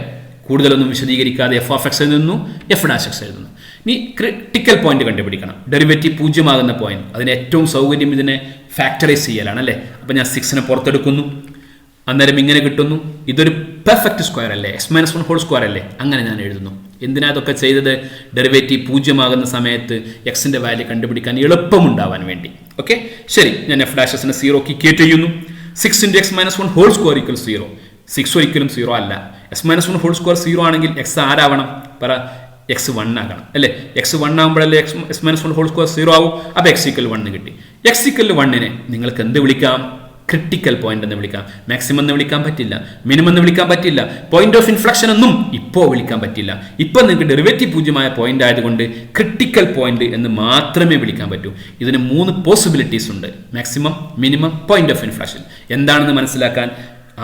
കൂടുതലൊന്നും വിശദീകരിക്കാതെ എഫ് ഓഫ് എക്സ് എഴുതുന്നു, എഫ് ഡാഷ് എക്സ് എഴുതുന്നു. ഇനി ക്രിട്ടിക്കൽ പോയിന്റ് കണ്ടുപിടിക്കണം. ഡെറിവേറ്റീവ് 0 ആകുന്ന പോയിന്റ്. അതിന് ഏറ്റവും സൗകര്യം ഇതിനെ ഫാക്ടറൈസ് ചെയ്യലാണ് അല്ലേ? അപ്പം ഞാൻ 6നെ പുറത്തെടുക്കുന്നു. അന്നേരം ഇങ്ങനെ കിട്ടുന്നു, ഇതൊരു പെർഫെക്റ്റ് സ്ക്വയർ അല്ലേ, x-1 അല്ലേ, അങ്ങനെ ഞാൻ എഴുതുന്നു. എന്തിനാ അതൊക്കെ ചെയ്തത്? ഡെറിവേറ്റീവ് 0 സമയത്ത് എക്സിന്റെ വാല്യൂ കണ്ടുപിടിക്കാൻ എളുപ്പമുണ്ടാവാൻ വേണ്ടി. ഓക്കെ, ശരി, ഞാൻ f'(നെ 0 ഇക്വേറ്റ് ചെയ്യുന്നു. 6 × x-1 = 0. 6 ഒരിക്കലും 0 അല്ല. x-1 0 ആണെങ്കിൽ എക്സ് ആരാവണം? പറ, x1 ആകണം അല്ലേ? x1 ആകുമ്പോഴല്ലേ x-1 0 ആവും. അപ്പോൾ x=1 കിട്ടി. x=1 നിങ്ങൾക്ക് എന്ത് വിളിക്കാം? ക്രിട്ടിക്കൽ പോയിന്റ് എന്ന് വിളിക്കാം. മാക്സിമം എന്ന് വിളിക്കാൻ പറ്റില്ല, മിനിമം എന്ന് വിളിക്കാൻ പറ്റില്ല, പോയിന്റ് ഓഫ് ഇൻഫ്ലക്ഷൻ ഒന്നും ഇപ്പോൾ വിളിക്കാൻ പറ്റില്ല. ഇപ്പോൾ നിങ്ങൾക്ക് ഡെറിവേറ്റീവ് 0 പോയിന്റ് ആയതുകൊണ്ട് ക്രിട്ടിക്കൽ പോയിന്റ് എന്ന് മാത്രമേ വിളിക്കാൻ പറ്റൂ. ഇതിന് 3 പോസിബിലിറ്റീസ് ഉണ്ട്: maximum, minimum, point of inflection. എന്താണെന്ന് മനസ്സിലാക്കാൻ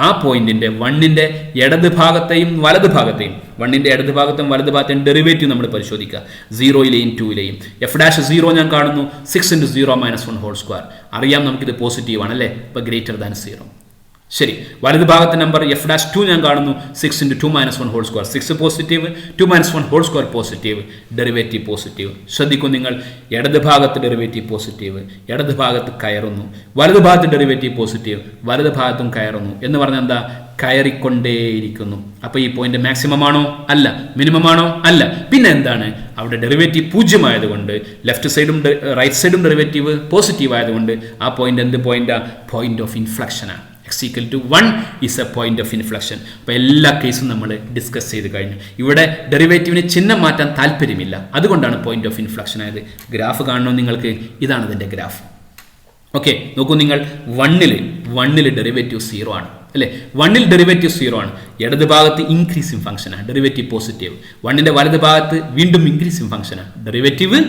ആ പോയിന്റിന്റെ 1ന്റെ ഇടത് ഭാഗത്തെയും വലത് ഭാഗത്തെയും 1ന്റെ ഇടത് ഭാഗത്തും വലത് ഭാഗത്തെയും ഡെറിവേറ്റീവ് നമ്മൾ പരിശോധിക്കുക. 0ലെയും 2ലെയും. f'0 ഞാൻ കാണുന്നു 6 × 0 - 1 അറിയാം നമുക്കിത് പോസിറ്റീവ് ആണ് അല്ലേ? അപ്പോൾ ഗ്രേറ്റർ ദാൻ 0. ശരി, വലത് ഭാഗത്തെ നമ്പർ f'2 ഞാൻ കാണുന്നു 6 × 2 - 1 6 പോസിറ്റീവ്, 2 - 1 പോസിറ്റീവ്, ഡെറിവേറ്റീവ് പോസിറ്റീവ്. ശ്രദ്ധിക്കൂ നിങ്ങൾ, ഇടത് ഭാഗത്ത് ഡെറിവേറ്റീവ് പോസിറ്റീവ്, ഇടത് ഭാഗത്ത് കയറുന്നു, വലത് ഭാഗത്ത് ഡെറിവേറ്റീവ് പോസിറ്റീവ്, വലത് ഭാഗത്തും കയറുന്നു എന്ന് പറഞ്ഞാൽ എന്താ? കയറിക്കൊണ്ടേയിരിക്കുന്നു. അപ്പോൾ ഈ പോയിന്റ് മാക്സിമം ആണോ? അല്ല. മിനിമം ആണോ? അല്ല. പിന്നെ എന്താണ്? അവിടെ ഡെറിവേറ്റീവ് 0 ആയതുകൊണ്ട് ലെഫ്റ്റ് സൈഡും റൈറ്റ് സൈഡും ഡെറിവേറ്റീവ് പോസിറ്റീവ് ആയതുകൊണ്ട് ആ പോയിന്റ് എന്ത് പോയിന്റാ? പോയിന്റ് ഓഫ് ഇൻഫ്ലക്ഷനാണ്. x=1 is a point of inflection. അപ്പോൾ എല്ലാ കേസും നമ്മൾ ഡിസ്കസ് ചെയ്ത് കഴിഞ്ഞു. ഇവിടെ ഡെറിവേറ്റീവിന് ചിഹ്നം മാറ്റാൻ താല്പര്യമില്ല, അതുകൊണ്ടാണ് പോയിന്റ് ഓഫ് ഇൻഫ്ലക്ഷൻ ആയത്. ഗ്രാഫ് കാണണോ നിങ്ങൾക്ക്? ഇതാണ് ഇതിൻ്റെ ഗ്രാഫ്. ഓക്കെ, നോക്കൂ നിങ്ങൾ, 1ൽ ഡെറിവേറ്റീവ് 0 ആണ് അല്ലേ? 1ൽ ഡെറിവേറ്റീവ് 0 ആണ്. ഇടത് ഭാഗത്ത് ഇൻക്രീസിങ് ഫംഗ്ഷനാണ്, ഡെറിവേറ്റീവ് പോസിറ്റീവ്. 1ന്റെ വലത് ഭാഗത്ത് വീണ്ടും ഇൻക്രീസിങ് ഫംഗ്ഷനാണ്, ഡെറിവേറ്റീവ്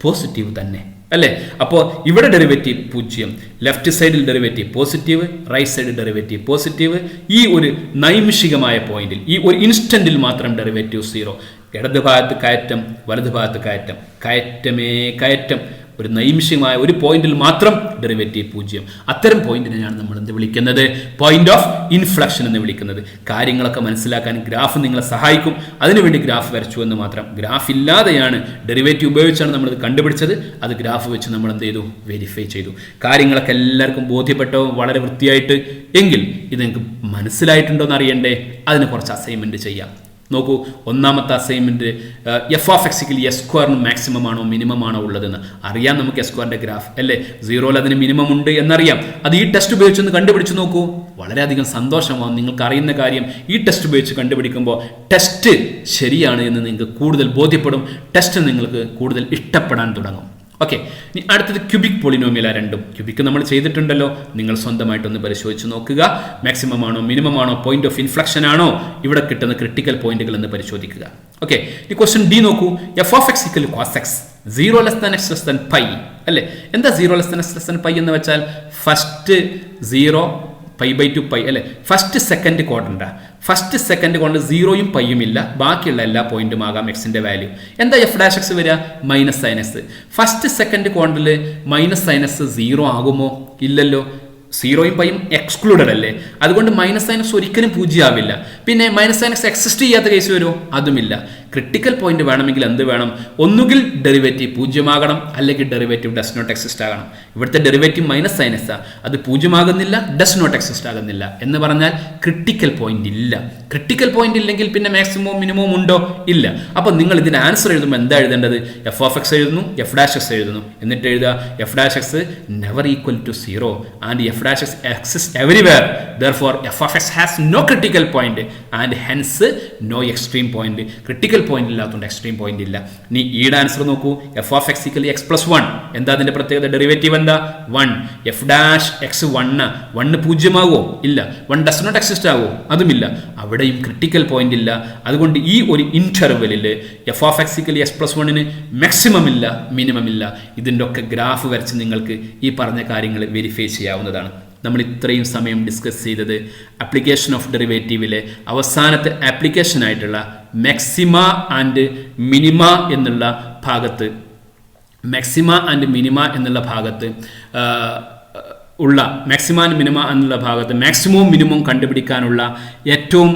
പോസിറ്റീവ് തന്നെ അല്ലേ? അപ്പോൾ ഇവിടെ ഡെറിവേറ്റീവ് 0, ലെഫ്റ്റ് സൈഡിൽ derivative positive, right side derivative positive. ഈ ഒരു നൈമിഷികമായ പോയിന്റിൽ, ഈ ഒരു ഇൻസ്റ്റന്റിൽ മാത്രം ഡെറിവേറ്റീവ് 0. ഇടത് ഭാഗത്ത് കയറ്റം, വലത് ഭാഗത്ത് കയറ്റം, കയറ്റമേ കയറ്റം. ഒരു നൈമിഷികമായ ഒരു പോയിന്റിൽ മാത്രം ഡെറിവേറ്റീവ് 0. അത്തരം പോയിന്റിനെയാണ് നമ്മൾ എന്ത് വിളിക്കുന്നത്? പോയിന്റ് ഓഫ് ഇൻഫ്ലക്ഷൻ എന്ന് വിളിക്കുന്നത്. കാര്യങ്ങളൊക്കെ മനസ്സിലാക്കാൻ ഗ്രാഫ് നിങ്ങളെ സഹായിക്കും. അതിനുവേണ്ടി ഗ്രാഫ് വരച്ചു എന്ന് മാത്രം. ഗ്രാഫ് ഇല്ലാതെയാണ്, ഡെറിവേറ്റീവ് ഉപയോഗിച്ചാണ് നമ്മളിത് കണ്ടുപിടിച്ചത്. അത് ഗ്രാഫ് വെച്ച് നമ്മൾ എന്ത് ചെയ്തു? വെരിഫൈ ചെയ്തു. കാര്യങ്ങളൊക്കെ എല്ലാവർക്കും ബോധ്യപ്പെട്ടോ വളരെ വൃത്തിയായിട്ട്? എങ്കിൽ ഇത് നിങ്ങൾക്ക് മനസ്സിലായിട്ടുണ്ടോ എന്ന് അറിയണ്ടേ? അതിന് കുറച്ച് അസൈൻമെന്റ് ചെയ്യാം. നോക്കൂ, ഒന്നാമത്തെ അസൈൻമെന്റ്, f(x)(s²) മാക്സിമം ആണോ മിനിമം ആണോ ഉള്ളതെന്ന് അറിയാം. നമുക്ക് s² ഗ്രാഫ് അല്ലേ? 0ൽ അതിന് മിനിമം ഉണ്ട് എന്നറിയാം. അത് ഈ ടെസ്റ്റ് ഉപയോഗിച്ചൊന്ന് കണ്ടുപിടിച്ച് നോക്കൂ, വളരെയധികം സന്തോഷമാവും. നിങ്ങൾക്ക് അറിയുന്ന കാര്യം ഈ ടെസ്റ്റ് ഉപയോഗിച്ച് കണ്ടുപിടിക്കുമ്പോൾ ടെസ്റ്റ് ശരിയാണ് എന്ന് നിങ്ങൾക്ക് കൂടുതൽ ബോധ്യപ്പെടും. ടെസ്റ്റ് നിങ്ങൾക്ക് കൂടുതൽ ഇഷ്ടപ്പെടാൻ തുടങ്ങും. ഓക്കെ, ഇനി അടുത്തത് ക്യൂബിക് പോളിനോമിയൽ. രണ്ടും ക്യൂബിക് നമ്മൾ ചെയ്തിട്ടുണ്ടല്ലോ, നിങ്ങൾ സ്വന്തമായിട്ടൊന്ന് പരിശോധിച്ച് നോക്കുക. മാക്സിമം ആണോ മിനിമം ആണോ പോയിന്റ് ഓഫ് ഇൻഫ്ലക്ഷൻ ആണോ ഇവിടെ കിട്ടുന്ന ക്രിട്ടിക്കൽ പോയിന്റുകൾ എന്ന് പരിശോധിക്കുക. ഓക്കെ, ഈ ക്വസ്റ്റ്യൻ ഡി നോക്കൂ. f(x) = cos x 0 x π അല്ലേ? എന്താ 0 x π എന്ന് വെച്ചാൽ ഫസ്റ്റ് 0 π/2 π അല്ലേ? ഫസ്റ്റ് സെക്കൻഡ് ക്വാഡ്രന്റാ. ഫസ്റ്റ് സെക്കൻഡ് കൊണ്ട് 0യും പൈയും ഇല്ല, ബാക്കിയുള്ള എല്ലാ പോയിന്റും ആകാം എക്സിന്റെ വാല്യൂ. എന്താ f'(x) വരിക? -sin x. ഫസ്റ്റ് സെക്കൻഡ് ക്വാഡ്രന്റിൽ -sin x 0 ആകുമോ? ഇല്ലല്ലോ. 0യും പൈയും എക്സ്ക്ലൂഡഡ് അല്ലേ? അതുകൊണ്ട് -sin x ഒരിക്കലും 0 ആവില്ല. പിന്നെ -sin x എക്സിസ്റ്റ് ചെയ്യാത്ത കേസ് വരുമോ? അതുമില്ല. ക്രിട്ടിക്കൽ പോയിന്റ് വേണമെങ്കിൽ എന്ത് വേണം? ഒന്നുകിൽ ഡെറിവേറ്റീവ് 0 ആകണം, അല്ലെങ്കിൽ ഡെറിവേറ്റീവ് ഡസ് നോട്ട് എക്സിസ്റ്റ് ആകണം. ഇവിടുത്തെ ഡെറിവേറ്റീവ് -sin x അത് 0 ആകുന്നില്ല, ഡസ് നോട്ട് എക്സിസ്റ്റ് ആകുന്നില്ല എന്ന് പറഞ്ഞാൽ ക്രിട്ടിക്കൽ പോയിന്റ് ഇല്ല. ക്രിട്ടിക്കൽ പോയിന്റ് ഇല്ലെങ്കിൽ പിന്നെ മാക്സിമവും മിനിമവും ഉണ്ടോ? ഇല്ല. അപ്പോൾ നിങ്ങൾ ഇതിന് ആൻസർ എഴുതുമ്പോൾ എന്താ എഴുതേണ്ടത്? f(x) എഴുതുന്നു, f'(x) എഴുതുന്നു, എന്നിട്ട് എഴുതുക f'(x) never equal to 0 and f'(x) exists everywhere. Therefore f(x) has no critical point and hence no extreme point. Critical point ഇല്ലാത്തതുകൊണ്ട് എക്സ്ട്രീം പോയിന്റ് ഇല്ല. ഇനി ഈയുടെ ആൻസർ നോക്കൂ. f(x) = x+1. എന്താ അതിന്റെ പ്രത്യേകത? ഡെറിവേറ്റീവ് എന്താ? 1. f'(x) 1 0 ആകുമോ? ഇല്ല. 1 ഡസ് നോട്ട് എക്സിസ്റ്റ് ആകുമോ? അതുമില്ല. അവിടെയും ക്രിട്ടിക്കൽ പോയിന്റ് ഇല്ല. അതുകൊണ്ട് ഈ ഒരു ഇന്റർവെല്ലിൽ f(x) = x+1 മാക്സിമം ഇല്ല, മിനിമം ഇല്ല. ഇതിൻ്റെ ഒക്കെ ഗ്രാഫ് വരച്ച് നിങ്ങൾക്ക് ഈ പറഞ്ഞ കാര്യങ്ങൾ വെരിഫൈ ചെയ്യാവുന്നതാണ്. നമ്മൾ ഇത്രയും സമയം ഡിസ്കസ് ചെയ്തത് ആപ്ലിക്കേഷൻ ഓഫ് ഡെറിവേറ്റീവിലെ അവസാനത്തെ ആപ്ലിക്കേഷനായിട്ടുള്ള മാക്സിമ ആൻഡ് മിനിമ എന്നുള്ള ഭാഗത്ത്, ഉള്ള മാക്സിമ ആൻഡ് മിനിമ എന്നുള്ള ഭാഗത്ത് മാക്സിമവും മിനിമവും കണ്ടുപിടിക്കാനുള്ള ഏറ്റവും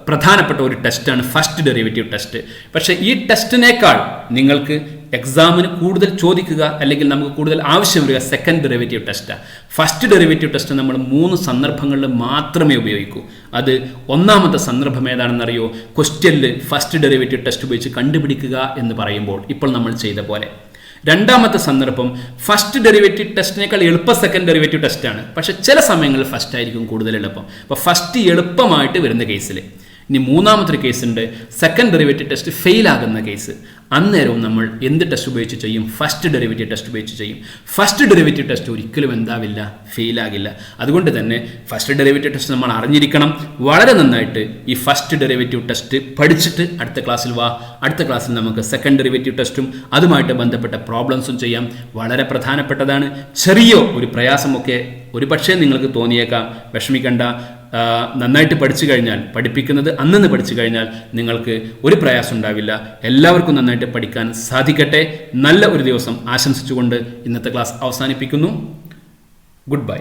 പ്രധാനപ്പെട്ട ഒരു ടെസ്റ്റാണ് ഫസ്റ്റ് ഡെറിവേറ്റീവ് ടെസ്റ്റ്. പക്ഷേ ഈ ടെസ്റ്റിനേക്കാൾ നിങ്ങൾക്ക് എക്സാമിന് കൂടുതൽ ചോദിക്കുക അല്ലെങ്കിൽ നമുക്ക് കൂടുതൽ ആവശ്യം വരിക സെക്കൻഡ് ഡെറിവേറ്റീവ് ടെസ്റ്റാണ്. ഫസ്റ്റ് ഡെറിവേറ്റീവ് ടെസ്റ്റ് നമ്മൾ 3 സന്ദർഭങ്ങളിൽ മാത്രമേ ഉപയോഗിക്കൂ. അത് ഒന്നാമത്തെ സന്ദർഭം ഏതാണെന്നറിയോ? ക്വസ്റ്റ്യനിൽ ഫസ്റ്റ് ഡെറിവേറ്റീവ് ടെസ്റ്റ് ഉപയോഗിച്ച് കണ്ടുപിടിക്കുക എന്ന് പറയുമ്പോൾ ഇപ്പോൾ നമ്മൾ ചെയ്ത പോലെ. രണ്ടാമത്തെ സന്ദർഭം ഫസ്റ്റ് ഡെറിവേറ്റീവ് ടെസ്റ്റിനേക്കാൾ എളുപ്പം സെക്കൻഡ് ഡെറിവേറ്റീവ് ടെസ്റ്റാണ്. പക്ഷേ ചില സമയങ്ങളിൽ ഫസ്റ്റ് ആയിരിക്കും കൂടുതൽ എളുപ്പം. അപ്പോൾ ഫസ്റ്റ് എളുപ്പമായിട്ട് വരുന്ന കേസിൽ. ഇനി മൂന്നാമത്തെ കേസുണ്ട്, സെക്കൻഡ് ഡെറിവേറ്റീവ് ടെസ്റ്റ് ഫെയിൽ ആകുന്ന കേസ്. അന്നേരവും നമ്മൾ എന്ത് ടെസ്റ്റ് ഉപയോഗിച്ച് ചെയ്യും? ഫസ്റ്റ് ഡെറിവേറ്റീവ് ടെസ്റ്റ് ഉപയോഗിച്ച് ചെയ്യും. ഫസ്റ്റ് ഡെറിവേറ്റീവ് ടെസ്റ്റ് ഒരിക്കലും എന്താവില്ല, ഫെയിൽ ആകില്ല. അതുകൊണ്ട് തന്നെ ഫസ്റ്റ് ഡെറിവേറ്റീവ് ടെസ്റ്റ് നമ്മൾ അറിഞ്ഞിരിക്കണം. വളരെ നന്നായിട്ട് ഈ ഫസ്റ്റ് ഡെറിവേറ്റീവ് ടെസ്റ്റ് പഠിച്ചിട്ട് അടുത്ത ക്ലാസ്സിൽ വാ. അടുത്ത ക്ലാസ്സിൽ നമുക്ക് സെക്കൻഡ് ഡെറിവേറ്റീവ് ടെസ്റ്റും അതുമായിട്ട് ബന്ധപ്പെട്ട പ്രോബ്ലംസും ചെയ്യാം. വളരെ പ്രധാനപ്പെട്ടതാണ്. ചെറിയ ഒരു പ്രയാസമൊക്കെ ഒരു പക്ഷേ നിങ്ങൾക്ക് തോന്നിയേക്കാം, വിഷമിക്കണ്ട. നന്നായിട്ട് പഠിച്ചു കഴിഞ്ഞാൽ, പഠിപ്പിക്കുന്നത് അന്നു പഠിച്ചു കഴിഞ്ഞാൽ നിങ്ങൾക്ക് ഒരു പ്രയാസം ഉണ്ടാവില്ല. എല്ലാവർക്കും നന്നായിട്ട് പഠിക്കാൻ സാധിക്കട്ടെ. നല്ല ഒരു ദിവസം ആശംസിച്ചുകൊണ്ട് ഇന്നത്തെ ക്ലാസ് അവസാനിപ്പിക്കുന്നു. Good bye.